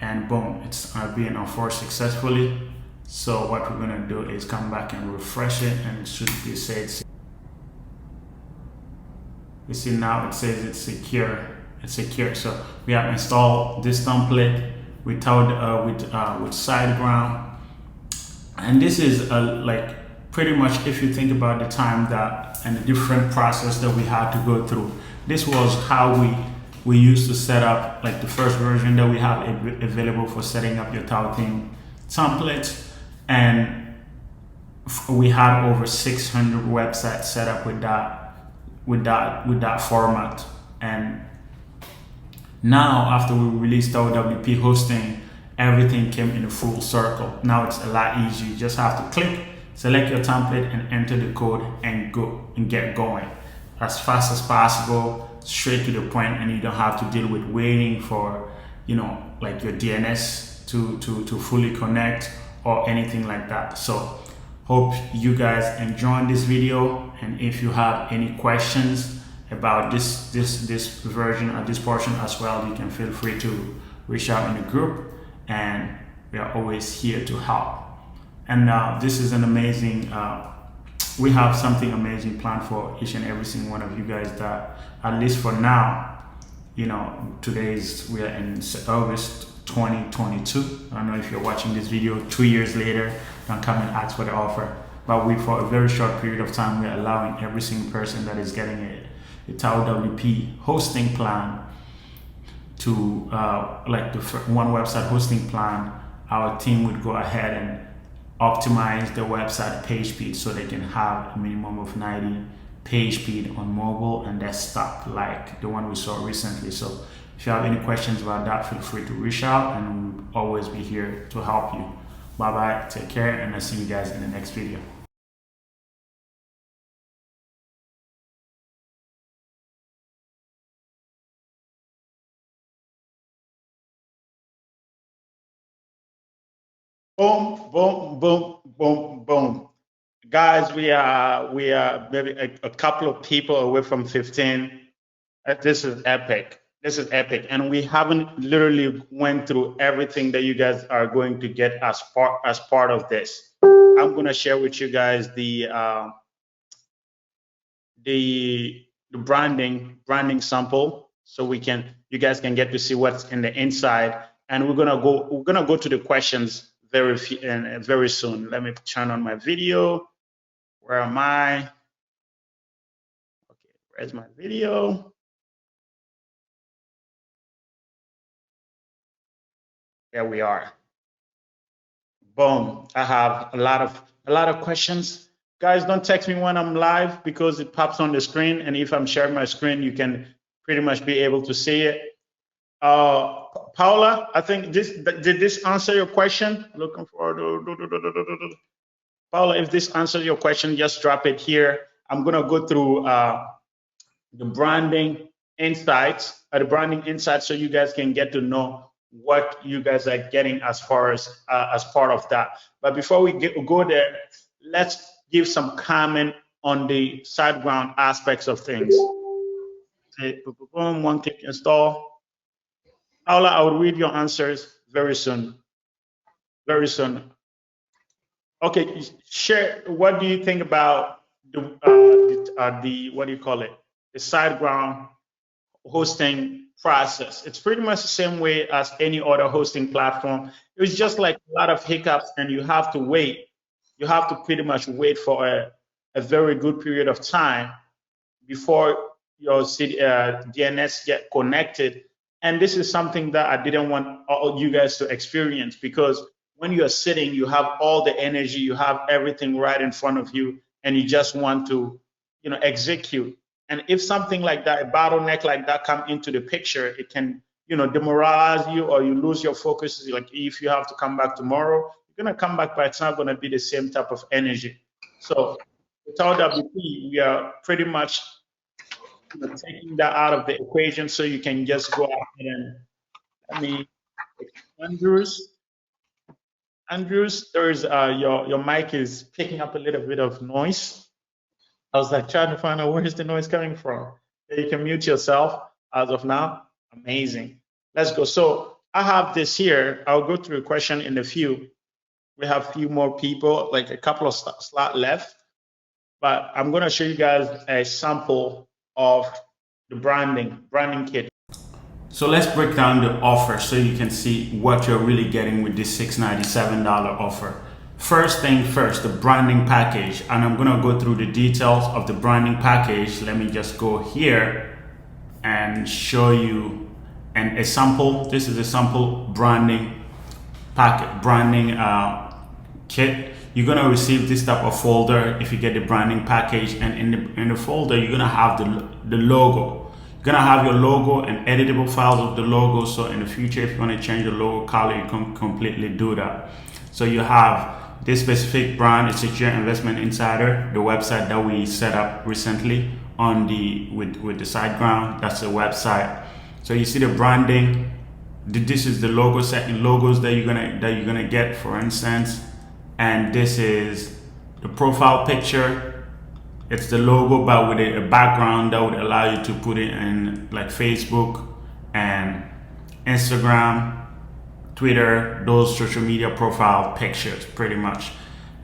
And boom, it's being enforced successfully. So what we're gonna do is come back and refresh it, and it should be said. You see now it says it's secure. It's secure. So we have installed this template with SiteGround, and this is like pretty much, if you think about the time that and the different process that we had to go through. This was how we used to set up, like the first version that we have available for setting up your TAW theme template. And we had over 600 websites set up with that format. And now after we released our WP hosting, everything came in a full circle. Now it's a lot easier. You just have to click, select your template, and enter the code and go and get going as fast as possible, straight to the point, and you don't have to deal with waiting for, like your DNS to fully connect or anything like that. So hope you guys enjoyed this video, and if you have any questions about this version or this portion as well, you can feel free to reach out in the group, and we are always here to help. And this is an amazing we have something amazing planned for each and every single one of you guys, that at least for now, we are in August 2022. I don't know if you're watching this video 2 years later, don't come and ask for the offer. But for a very short period of time, we're allowing every single person that is getting a TAW WP hosting plan to, like the one website hosting plan, our team would go ahead and optimize the website page speed so they can have a minimum of 90 page speed on mobile and desktop, like the one we saw recently. So if you have any questions about that, feel free to reach out, and we'll always be here to help you. Bye bye, take care, and I'll see you guys in the next video. Boom. Guys, we are maybe a couple of people away from 15. This is epic. And we haven't literally went through everything that you guys are going to get as part of this. I'm gonna share with you guys the branding sample, so you guys can get to see what's in the inside. And we're gonna go to the questions very soon. Let me turn on my video. Where am I? Okay, where's my video? There we are. Boom. I have a lot of questions. Guys, don't text me when I'm live because it pops on the screen. And if I'm sharing my screen, you can pretty much be able to see it. Paula, I think did this answer your question? Looking for Paula, if this answers your question, just drop it here. I'm gonna go through the branding insights, so you guys can get to know what you guys are getting as far as part of that. But before we go there, let's give some comment on the SiteGround aspects of things. Okay, boom, one click install. Paula, I will read your answers very soon. Very soon. Okay, share. What do you think about the what do you call it? The SiteGround hosting process. It's pretty much the same way as any other hosting platform. It's just like a lot of hiccups, and you have to wait. You have to pretty much wait for a very good period of time before your DNS get connected. And this is something that I didn't want all you guys to experience, because when you're sitting, you have all the energy, you have everything right in front of you, and you just want to, execute. And if something like that, a bottleneck like that come into the picture, it can, demoralize you, or you lose your focus. Like if you have to come back tomorrow, you're gonna come back, but it's not gonna be the same type of energy. So with TAW, we are pretty much taking that out of the equation, so you can just go ahead and let me, Andrews, there's your mic is picking up a little bit of noise. I was like trying to find out where's the noise coming from. You can mute yourself as of now. Amazing. Let's go. So I have this here. I'll go through a question in a few. We have a few more people, like a couple of slots left. But I'm going to show you guys a sample of the branding kit. So let's break down the offer so you can see what you're really getting with this $697 offer. First thing first, the branding package, and I'm gonna go through the details of the branding package. Let me just go here and show you a sample. This is a sample branding kit. You're gonna receive this type of folder if you get the branding package, and in the folder you're gonna have the logo. You're gonna have your logo and editable files of the logo, so in the future if you want to change the logo color, you can completely do that. So you have this specific brand, it's Secure Investment Insider, the website that we set up recently on with the SiteGround. That's the website. So you see the branding. This is the logo setting, logos that you're gonna get, for instance. And this is the profile picture. It's the logo, but with a background that would allow you to put it in like Facebook and Instagram, Twitter, those social media profile pictures, pretty much.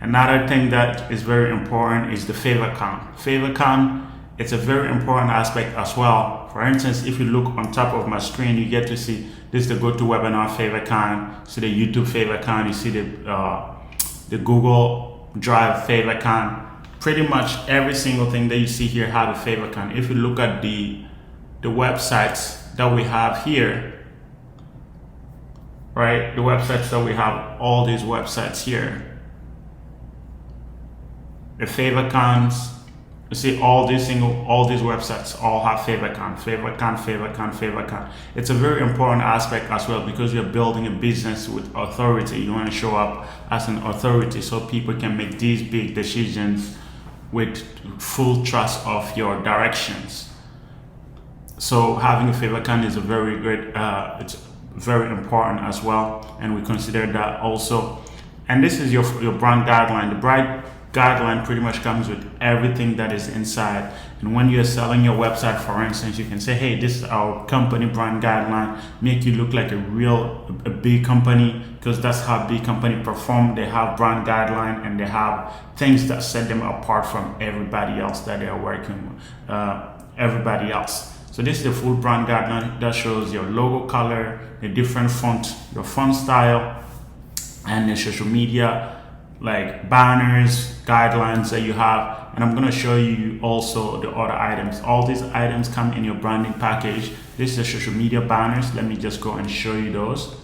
Another thing that is very important is the favicon. Favicon, it's a very important aspect as well. For instance, if you look on top of my screen, you get to see this is the GoToWebinar favicon, see the YouTube favicon, you see the Google Drive favicon. Pretty much every single thing that you see here have a favicon. If you look at the websites that we have here, right? The websites that we have, all these websites here, the favicons, you see all these websites all have favicon. It's a very important aspect as well, because you're building a business with authority. You want to show up as an authority so people can make these big decisions with full trust of your directions. So having a favicon is a very great, it's very important as well, and we consider that also. And this is your brand guideline. The brand guideline pretty much comes with everything that is inside. And when you're selling your website, for instance, you can say, hey, this is our company brand guideline, make you look like a big company, because that's how big company perform. They have brand guideline, and they have things that set them apart from everybody else that they are working with, everybody else. So this is the full brand guideline that shows your logo color, the different font, your font style, and the social media, like banners, guidelines that you have. And I'm gonna show you also the other items. All these items come in your branding package. This is the social media banners. Let me just go and show you those.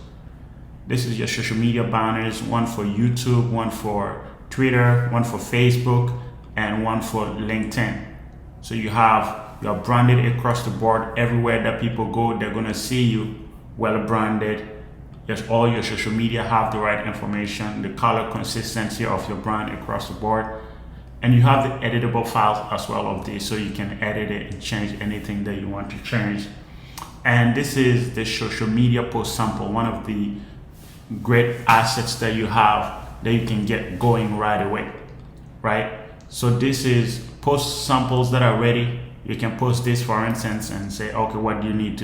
This is your social media banners, one for YouTube, one for Twitter, one for Facebook, and one for LinkedIn. So you're branded across the board. Everywhere that people go, they're gonna see you well branded. Yes, all your social media have the right information, the color consistency of your brand across the board. And you have the editable files as well of this, so you can edit it and change anything that you want to change. And this is the social media post sample, one of the great assets that you have that you can get going right away, right? So this is post samples that are ready. You can post this, for instance, and say, okay, what you need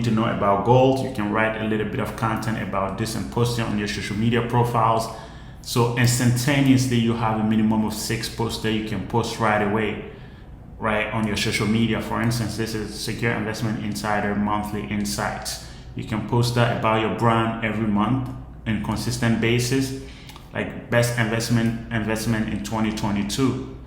to know about gold. You can write a little bit of content about this and post it on your social media profiles. So instantaneously, you have a minimum of 6 posts that you can post right away, right, on your social media. For instance, this is Secure Investment Insider Monthly Insights. You can post that about your brand every month on consistent basis, like best investment in 2022,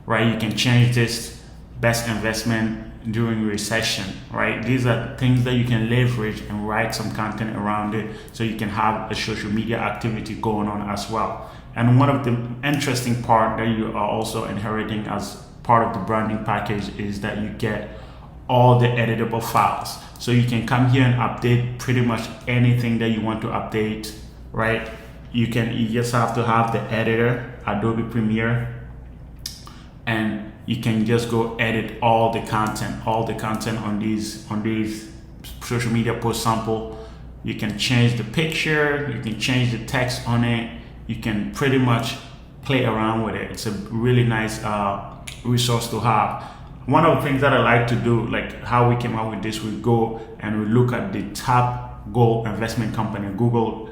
right? You can change this best investment during recession, right? These are things that you can leverage and write some content around it, so you can have a social media activity going on as well. And one of the interesting part that you are also inheriting as part of the branding package is that you get all the editable files. So you can come here and update pretty much anything that you want to update, right? You just have to have the editor, Adobe Premiere, and you can just go edit all the content on these social media post sample. You can change the picture, you can change the text on it, you can pretty much play around with it. It's a really nice resource to have. One of the things that I like to do, like how we came up with this, we go and we look at the top gold investment company, Google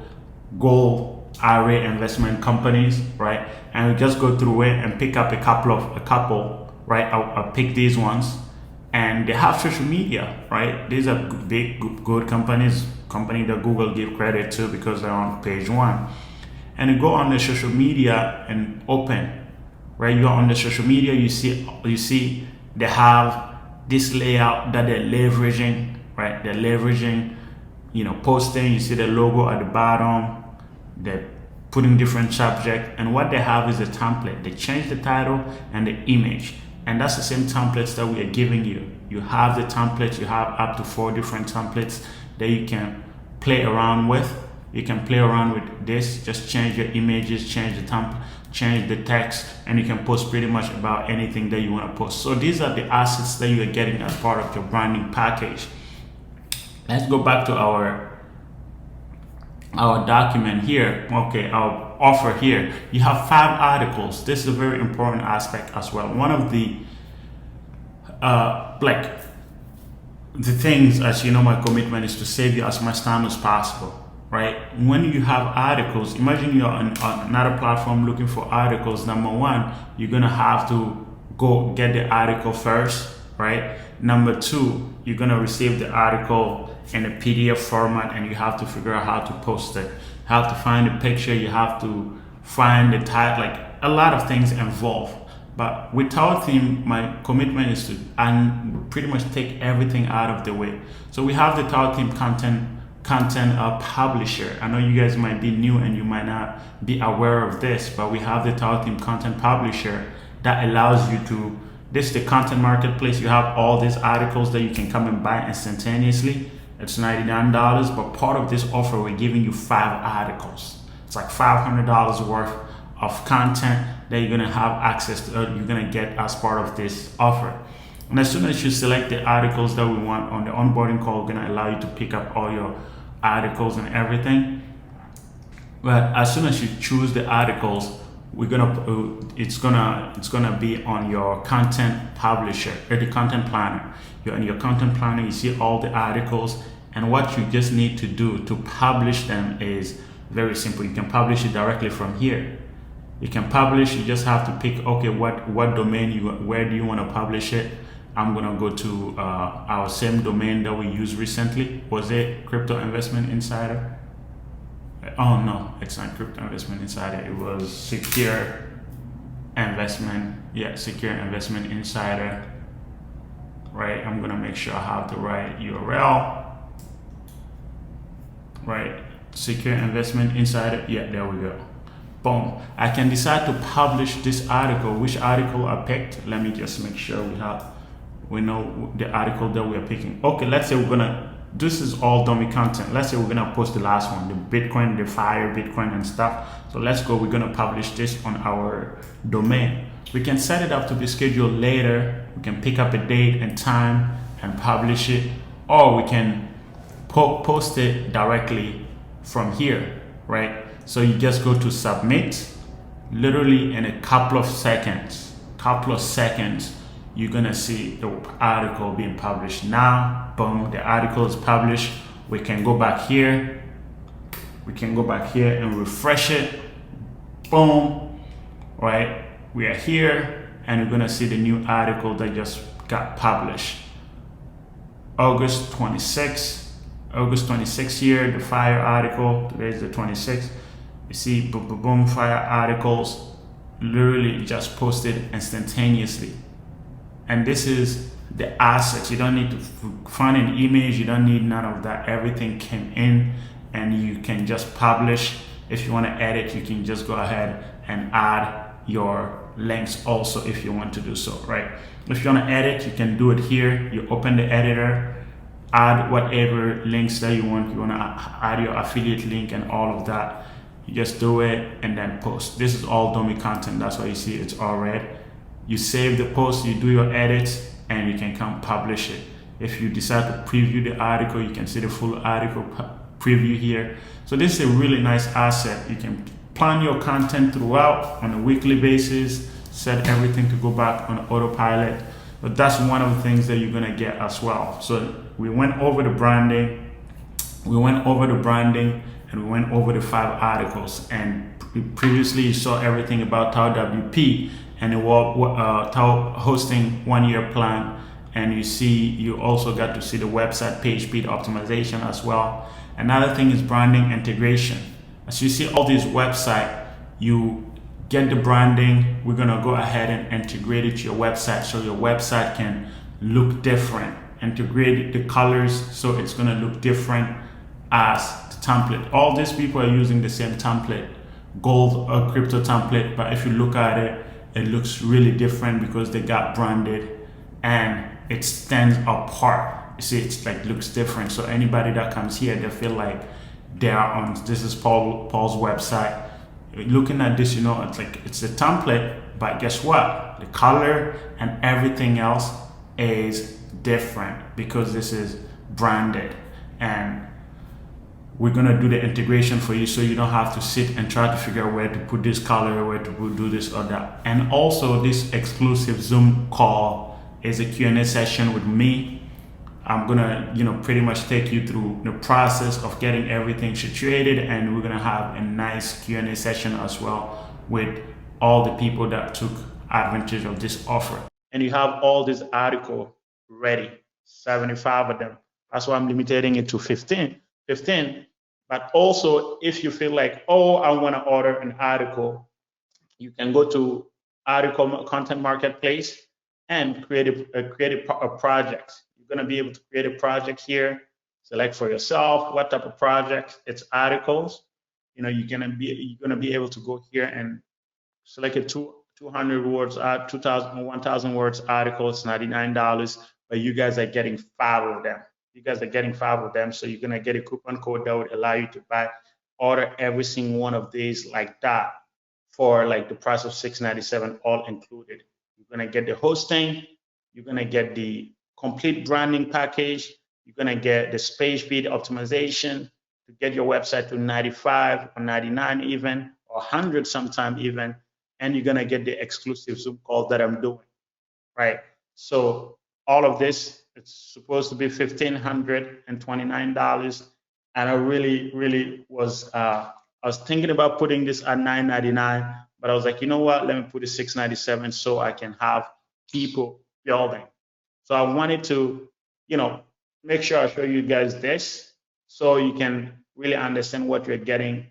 gold array investment companies, right? And we just go through it and pick up a couple, right? I'll pick these ones, and they have social media, right? These are big, good companies that Google give credit to because they're on page 1. And you go on the social media and open, right? You're on the social media, you see they have this layout that they're leveraging, right? They're leveraging, posting. You see the logo at the bottom. They're putting different subject, and what they have is a template. They change the title and the image, and that's the same templates that we are giving you. You have the templates. You have up to 4 different templates that you can play around with. You can play around with this. Just change your images, change the template, change the text, and you can post pretty much about anything that you want to post. So these are the assets that you are getting as part of your branding package. Let's go back to our document here. Okay, our offer here. You have 5 articles. This is a very important aspect as well. One of the the things, as you know, my commitment is to save you as much time as possible. Right? When you have articles, imagine you're on another platform looking for articles. Number 1, you're gonna have to go get the article first, right? Number 2, you're gonna receive the article in a PDF format, and you have to figure out how to post it. You have to find the picture, you have to find the title, like a lot of things involved. But with TAW Theme, my commitment is to pretty much take everything out of the way. So we have the TAW Theme content publisher. I know you guys might be new and you might not be aware of this, but we have the TAW Theme content publisher that allows you to, this is the content marketplace. You have all these articles that you can come and buy instantaneously. It's $99, but part of this offer, we're giving you 5 articles. It's like $500 worth of content that you're gonna have access to, you're gonna get as part of this offer. And as soon as you select the articles that we want on the onboarding call, we're gonna allow you to pick up all your articles and everything. But as soon as you choose the articles, it's gonna be on your content publisher or the content planner. You're in your content planner, you see all the articles, and what you just need to do to publish them is very simple. You can publish it directly from here. You can publish, you just have to pick, okay, what domain where do you want to publish it? I'm gonna go to our same domain that we used recently. Was it Crypto Investment Insider? Oh no, it's not Crypto Investment Insider. It was Secure Investment. Yeah, Secure Investment Insider. Right. I'm gonna make sure I have the right URL. Right. secure investment insider. Yeah, there we go. Boom. I can decide to publish this article. Which article I picked? Let me just make sure we know the article that we are picking. Okay, let's say this is all dummy content. Let's say we're gonna post the last one, the Bitcoin, the fire Bitcoin and stuff. So let's go, we're gonna publish this on our domain. We can set it up to be scheduled later. We can pick up a date and time and publish it, or we can post it directly from here, right? So you just go to submit. Literally in a couple of seconds, you're gonna see the article being published. Now, boom, the article is published. We can go back here. And refresh it. Boom, right? We are here and you're gonna see the new article that just got published. August 26th here, the fire article. Today is the 26th. You see, boom, fire articles literally just posted instantaneously. And this is the assets. You don't need to find an image. You don't need none of that. Everything came in and you can just publish. If you want to edit, you can just go ahead and add your links also if you want to do so, right? If you want to edit, you can do it here. You open the editor, add whatever links that you want. You want to add your affiliate link and all of that. You just do it and then post. This is all dummy content. That's why you see it's all red. You save the post, you do your edits, and you can come publish it. If you decide to preview the article, you can see the full article preview here. So this is a really nice asset. You can plan your content throughout on a weekly basis, set everything to go back on autopilot. But that's one of the things that you're gonna get as well. So we went over the branding, and we went over the 5 articles. And previously you saw everything about TAW WP and the TAW hosting 1-year plan. And you also got to see the website page speed optimization as well. Another thing is branding integration. As you see all these websites, you get the branding. We're gonna go ahead and integrate it to your website so your website can look different. Integrate the colors so it's gonna look different as the template. All these people are using the same template, gold or crypto template, but if you look at it, it looks really different because they got branded and it stands apart. You see, it's like looks different. So anybody that comes here, they feel like they are on, this is Paul's website. Looking at this, you know, it's like it's a template, but guess what? The color and everything else is different because this is branded. And we're gonna do the integration for you so you don't have to sit and try to figure out where to put this color, where to do this or that. And also this exclusive Zoom call is a Q&A session with me. I'm gonna, pretty much take you through the process of getting everything situated, and we're gonna have a nice Q&A session as well with all the people that took advantage of this offer. And you have all this article ready, 75 of them. That's why I'm limiting it to 15. But also, if you feel like, oh, I want to order an article, you can go to Article Content Marketplace and create a project. You're going to be able to create a project here, select for yourself what type of project. It's articles. You're going to be able to go here and select a 200 words, 1,000 words article. It's $99, but you guys are getting 5 of them. So you're gonna get a coupon code that would allow you to order every single one of these like that for like the price of $6.97 all included. You're gonna get the hosting, you're gonna get the complete branding package, you're gonna get the page speed optimization to get your website to 95 or 99 even, or 100 sometime even, and you're gonna get the exclusive Zoom call that I'm doing, right? So all of this, it's supposed to be $1,529, and I really was I was thinking about putting this at $9.99, but I was like, you know what? Let me put it $6.97 so I can have people building. So I wanted to, make sure I show you guys this so you can really understand what you're getting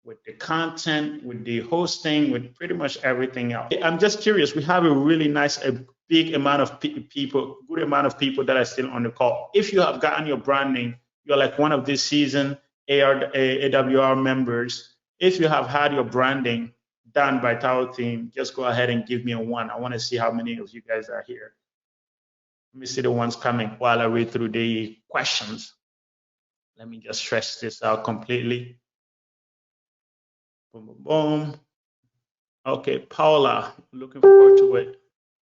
with the content, with the hosting, with pretty much everything else. I'm just curious. We have a really nice, big amount of people, good amount of people that are still on the call. If you have gotten your branding, you're like one of these seasoned AWR members, if you have had your branding done by TAW Theme, just go ahead and give me a 1. I want to see how many of you guys are here. Let me see the ones coming while I read through the questions. Let me just stretch this out completely. Boom, boom, boom. Okay, Paula, looking forward to it.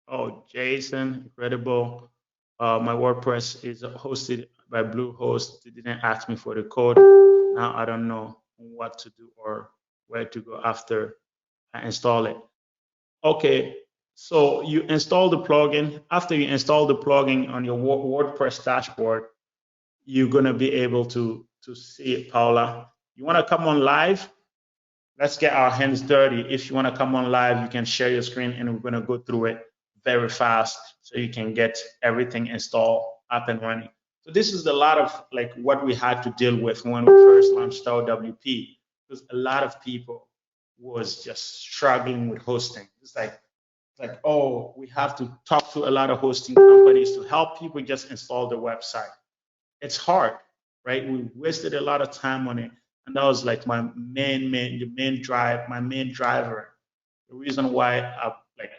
Oh, Jason, incredible. My WordPress is hosted by Bluehost. They didn't ask me for the code. Now I don't know what to do or where to go after I install it. Okay, so you install the plugin. After you install the plugin on your WordPress dashboard, you're gonna be able to see it, Paula. You wanna come on live? Let's get our hands dirty. If you wanna come on live, you can share your screen and we're gonna go through it very fast so you can get everything installed, up and running. So this is a lot of like what we had to deal with when we first launched our WP, because a lot of people was just struggling with hosting. It's like, oh, we have to talk to a lot of hosting companies to help people just install the website. It's hard, right? We wasted a lot of time on it. And that was like my main driver. The reason why I like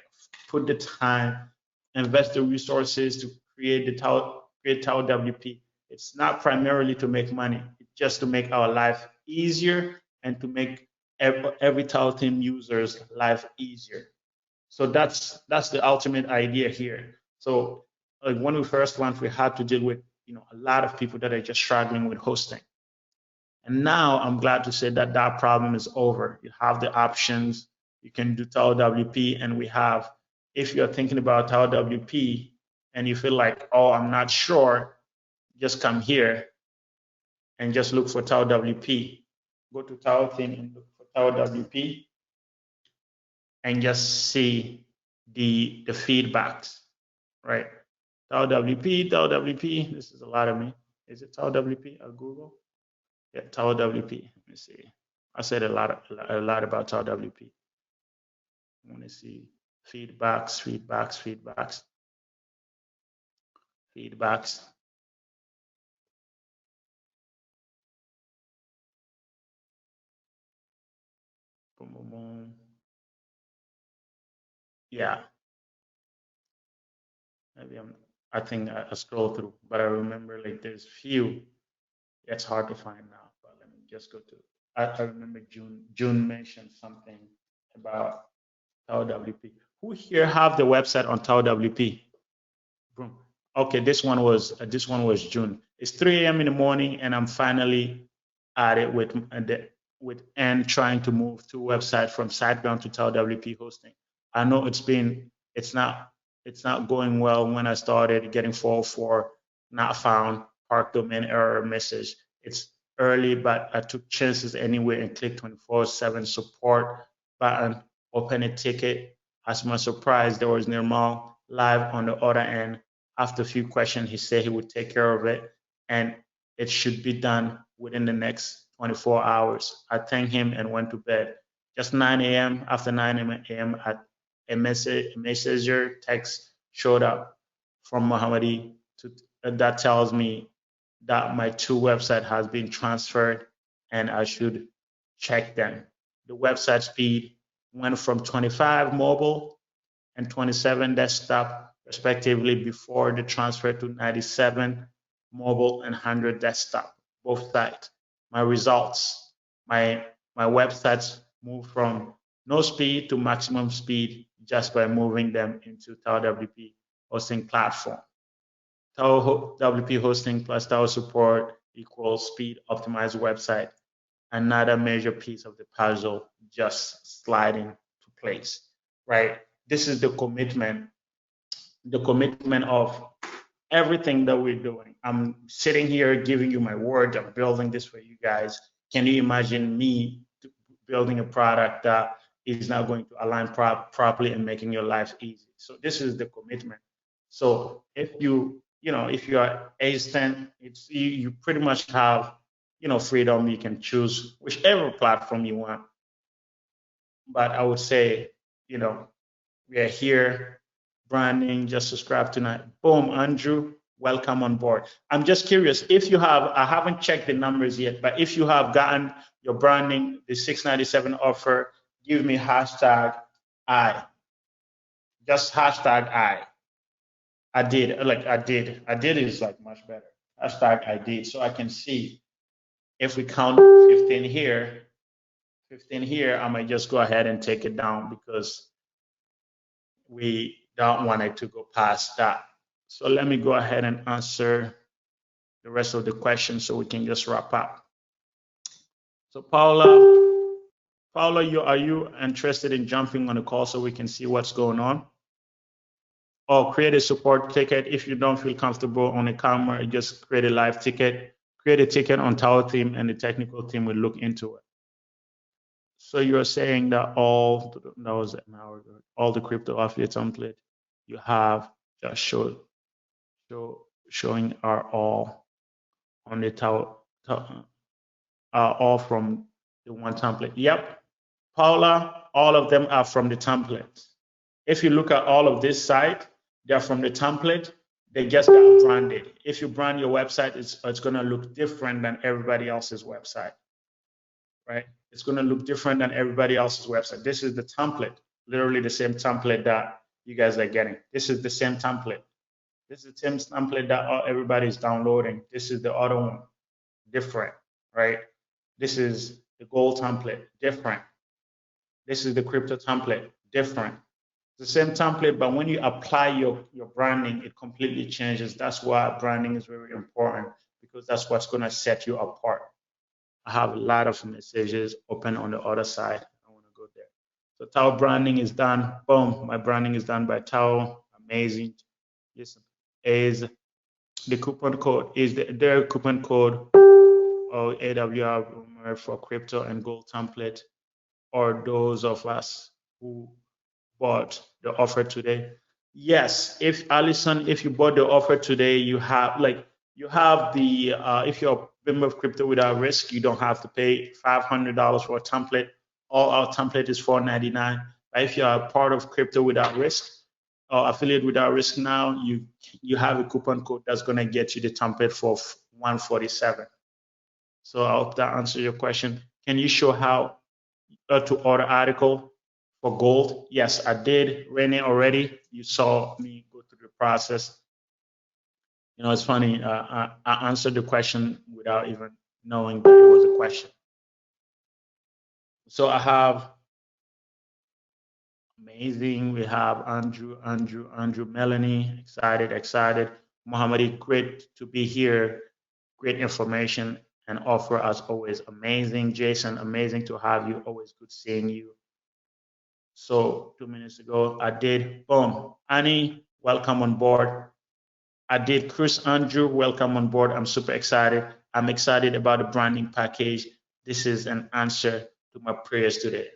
put the time, invest the resources to create TAW WP. It's not primarily to make money. It's just to make our life easier and to make every TAW Theme user's life easier. So that's the ultimate idea here. So like when we first launched, we had to deal with a lot of people that are just struggling with hosting. And now I'm glad to say that that problem is over. You have the options. You can do TAW WP, and we have, if you're thinking about TAW WP and you feel like, oh, I'm not sure, just come here and just look for TAW WP. Go to TAW Theme and look for TAW WP and just see the feedbacks, right? TAW WP, this is a lot of me. Is it TAW WP or Google? Yeah, TAW WP. Let me see. I said a lot about TAW WP. I want to see feedbacks. Boom, boom, boom. Yeah. Maybe I think I scroll through, but I remember like there's few. It's hard to find now, but let me just go to. I remember June mentioned something about TAW WP. Who here have the website on TAW WP? Boom. Okay, this one was June. It's 3 a.m. in the morning, and I'm finally at it with N trying to move to website from SiteGround to TAW WP hosting. I know it's not going well. When I started getting 404 not found, park domain error message. It's early, but I took chances anyway and clicked 24/7 support button, open a ticket. As my surprise, there was Nirmal live on the other end. After a few questions, he said he would take care of it, and it should be done within the next 24 hours. I thanked him and went to bed. Just 9 a.m. After 9 a.m., a messenger text showed up from Mohamadi that tells me that my 2 website has been transferred and I should check them. The website speed went from 25 mobile and 27 desktop respectively before the transfer to 97 mobile and 100 desktop, both sides. My results, my websites moved from no speed to maximum speed just by moving them into TAW WP hosting platform. TAW WP hosting plus TAW support equals speed optimized website. Another major piece of the puzzle just sliding to place, right? This is the commitment of everything that we're doing. I'm sitting here giving you my word. I'm building this for you guys. Can you imagine me building a product that is now going to align properly and making your life easy? So this is the commitment. So if you are hesitant, you pretty much have freedom. You can choose whichever platform you want. But I would say, we are here branding. Just subscribe tonight. Boom, Andrew. welcome on board. I'm just curious if you have, I haven't checked the numbers yet, but if you have gotten your branding, the 697 offer, give me hashtag I. Just hashtag I. I did, like I did. I did is like much better. Hashtag I did. So I can see if we count 15 here, I might just go ahead and take it down because we don't want it to go past that. So let me go ahead and answer the rest of the questions so we can just wrap up. So Paula, are you interested in jumping on the call so we can see what's going on? Or create a support ticket. If you don't feel comfortable on the camera, just create a live ticket. Create a ticket on TAW Theme and the technical team will look into it. So you're saying that that was an hour ago, all the crypto affiliate template you have just showing are all on the TAW, are all from the one template. Yep, Paula, all of them are from the template. If you look at all of this site, they're from the template. They just got branded. If you brand your website, it's going to look different than everybody else's website, right? It's going to look different than everybody else's website. This is the template, literally the same template that you guys are getting. This is the same template. This is the same template that everybody is downloading. This is the other one, different, right? This is the gold template, different. This is the crypto template, different. The same template, but when you apply your branding, it completely changes. That's why branding is very important, because that's what's going to set you apart. I have a lot of messages open on the other side. I want to go there. So TAW branding is done. Boom, my branding is done by TAW. Amazing. This is the coupon code, is their coupon code or AWR for crypto and gold template, or those of us who bought the offer today. Yes, if Allison, if you bought the offer today, you have the if you're a member of Crypto Without Risk, you don't have to pay $500 for a template. All our template is $499. But if you're a part of Crypto Without Risk or Affiliate Without Risk now, you have a coupon code that's going to get you the template for $147. So I hope that answers your question. Can you show how to order article for gold? Yes, I did. Renee, already. You saw me go through the process. You know, it's funny. I answered the question without even knowing that it was a question. So I have amazing. We have Andrew, Melanie. Excited. Mohamadi, great to be here. Great information and offer as always. Amazing. Jason, amazing to have you. Always good seeing you. So 2 minutes ago, I did. Boom. Annie, welcome on board. I did. Chris Andrew, welcome on board. I'm super excited. I'm excited about the branding package. This is an answer to my prayers today.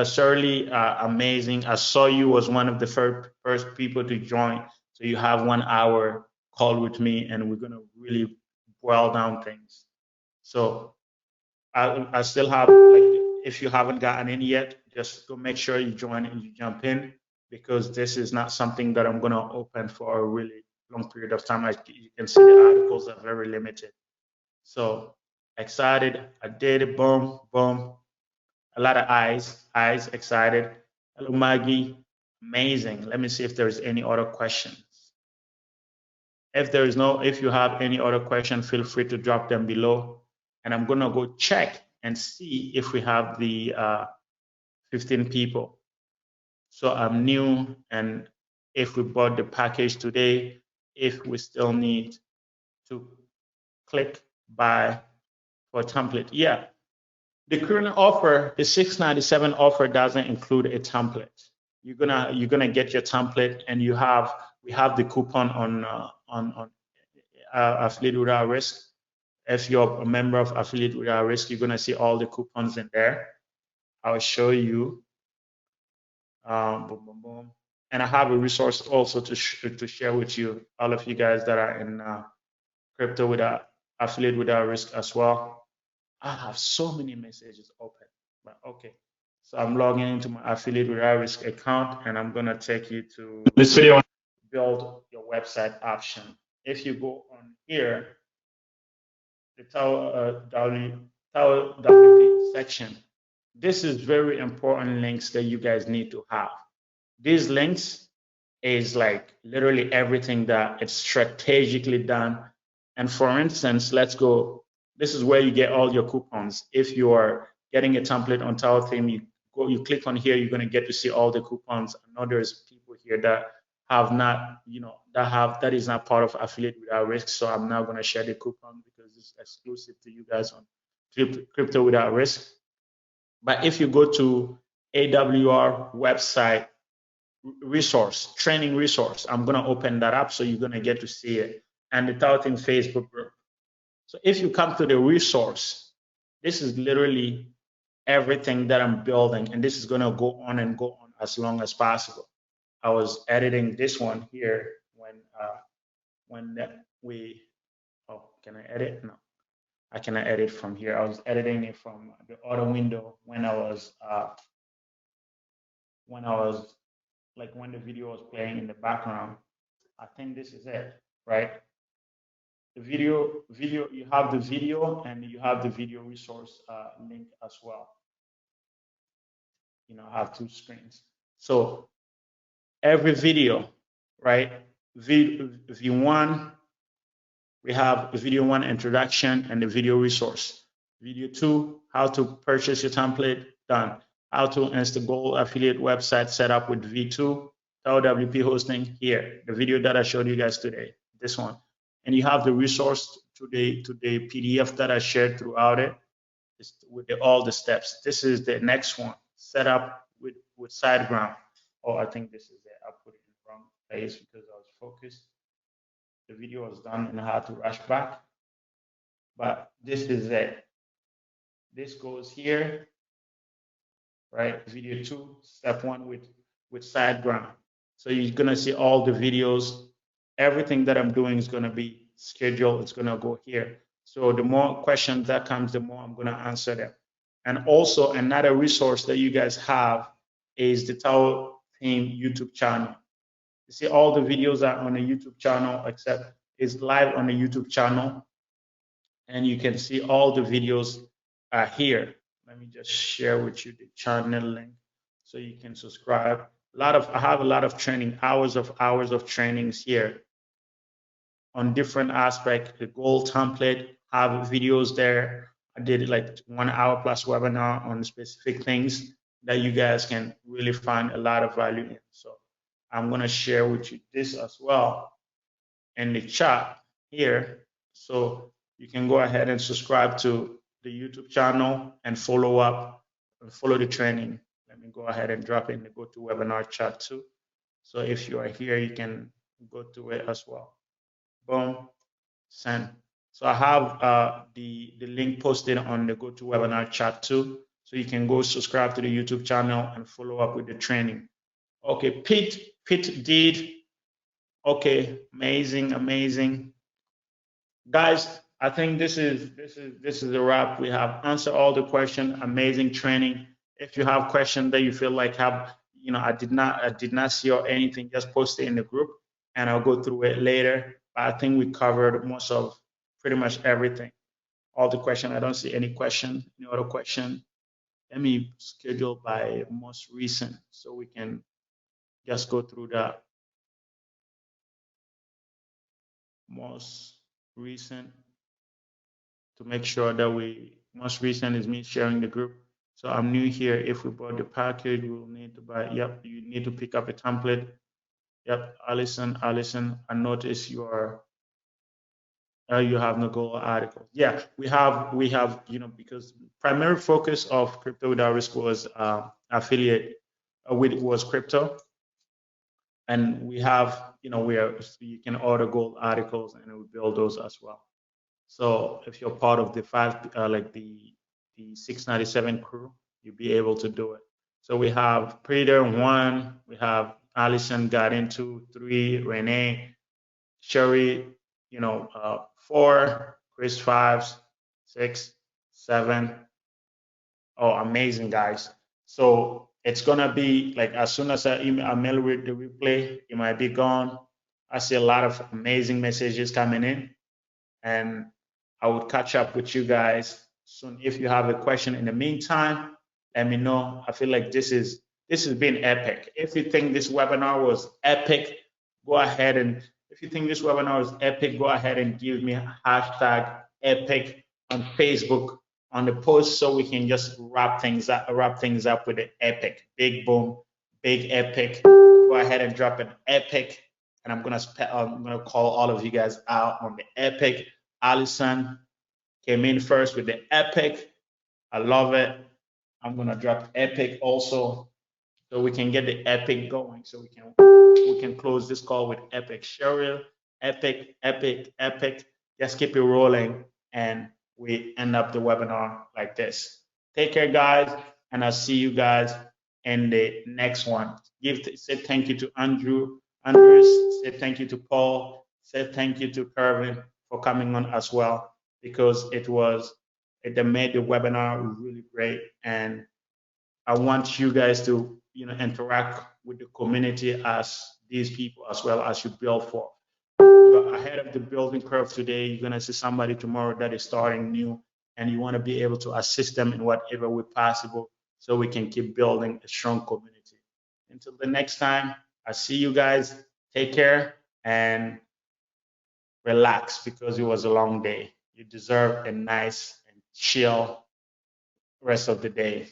Shirley, amazing. I saw you was one of the first people to join. So you have 1 hour call with me, and we're gonna really boil down things. So I still have, like, if you haven't gotten in yet, just go make sure you join and you jump in, because this is not something that I'm gonna open for a really long period of time. You can see the articles are very limited. So excited. I did it. Boom. A lot of eyes, excited. Hello, Maggie. Amazing. Let me see if there's any other questions. If you have any other question, feel free to drop them below. And I'm gonna go check and see if we have the 15 people. So I'm new, and if we bought the package today, if we still need to click buy for a template. Yeah, the current offer, the 697 offer doesn't include a template. You're gonna get your template, and we have the coupon on Affiliate Without Risk. If you're a member of Affiliate Without Risk, you're gonna see all the coupons in there. I'll show you. Boom. And I have a resource also to share with you, all of you guys that are in Crypto Without Affiliate Without Risk as well. I have so many messages open, but okay. So I'm logging into my Affiliate Without Risk account, and I'm gonna take you to This video. build your website option. if you go on here, the TAW WP section, this is very important links that you guys need to have. These links is like literally everything that it's strategically done. And for instance, let's go, this is where you get all your coupons. If you are getting a template on TAW Theme, you click on here, you're going to get to see all the coupons. I know there's people here that have not, that is not part of Affiliate Without Risk. So I'm not going to share the coupon because it's exclusive to you guys on Crypto Without Risk. But if you go to AWR website resource, training resource, I'm going to open that up so you're going to get to see it. And the TAW Theme Facebook group. So if you come to the resource, this is literally everything that I'm building, and this is going to go on and go on as long as possible. I was editing this one here when we, oh, can I edit? No, I cannot edit from here. I was editing it from the other window when I was like when the video was playing in the background. I think this is it, right? The video, you have the video and you have the video resource link as well. I have two screens. So every video, right? V1, we have video 1 introduction and the video resource. Video 2, how to purchase your template, done. How to install affiliate website set up with V2, TAW hosting, here. The video that I showed you guys today, this one. And you have the resource to the PDF that I shared throughout it with all the steps. This is the next one, set up with SiteGround. Oh, I think this is it. I put it in the wrong place because I was focused. The video was done and I had to rush back. But this is it. This goes here, right? Video 2, step 1 with SiteGround. So you're gonna see all the videos. Everything that I'm doing is gonna be scheduled. It's gonna go here. So the more questions that comes, the more I'm gonna answer them. And also another resource that you guys have is the TAW Theme YouTube channel. You see all the videos are on the YouTube channel, except it's live on the YouTube channel. And you can see all the videos are here. Let me just share with you the channel link so you can subscribe. I have a lot of training, hours of trainings here on different aspects. The goal template, have videos there. I did like 1 hour plus webinar on specific things that you guys can really find a lot of value in. So I'm gonna share with you this as well in the chat here. So you can go ahead and subscribe to the YouTube channel and follow the training. Let me go ahead and drop in the GoToWebinar chat too. So if you are here, you can go to it as well. Boom, send. So I have the link posted on the GoToWebinar chat too. So you can go subscribe to the YouTube channel and follow up with the training. Okay, Pete did. Okay, amazing. Guys, I think this is a wrap. We have answered all the questions. Amazing training. If you have questions that you feel like I did not see or anything, just post it in the group and I'll go through it later. But I think we covered pretty much everything. All the questions. I don't see any other question. Let me schedule by most recent so we can just go through that. Most recent to make sure that most recent is me sharing the group. So I'm new here. If we bought the package, we'll need to buy. Yep, you need to pick up a template. Yep, Allison, I notice you have no goal article. Yeah, we have, because primary focus of Crypto Without Risk was affiliate was crypto. And we have, you can order gold articles and we build those as well. So if you're part of the the 697 crew, you'll be able to do it. So we have Peter 1, we have Allison got into 3, Renee, Sherry, 4, Chris 5, 6, 7. Oh, amazing, guys. So it's gonna be like as soon as I mail with the replay, it might be gone. I see a lot of amazing messages coming in, and I would catch up with you guys soon. If you have a question in the meantime, let me know. I feel like this has been epic. If you think this webinar was epic, go ahead and if you think this webinar was epic, go ahead and give me a hashtag epic on Facebook on the post so we can just wrap things up with the epic. Big boom, big epic. Go ahead and drop an epic, and I'm gonna call all of you guys out on the epic. Allison came in first with the epic. I love it. I'm gonna drop epic also, so we can get the epic going. So we can close this call with epic. Cheryl, epic, epic, epic. Just keep it rolling, and we end up the webinar like this. Take care, guys, and I'll see you guys in the next one. Say thank you to Andrews. Say thank you to Paul. Say thank you to Kervin for coming on as well, because it made the webinar really great, and I want you guys to interact with the community as these people as well as you build for. You're ahead of the building curve today. You're gonna see somebody tomorrow that is starting new, and you want to be able to assist them in whatever way possible, so we can keep building a strong community. Until the next time, I see you guys. Take care and relax, because it was a long day. You deserve a nice and chill rest of the day.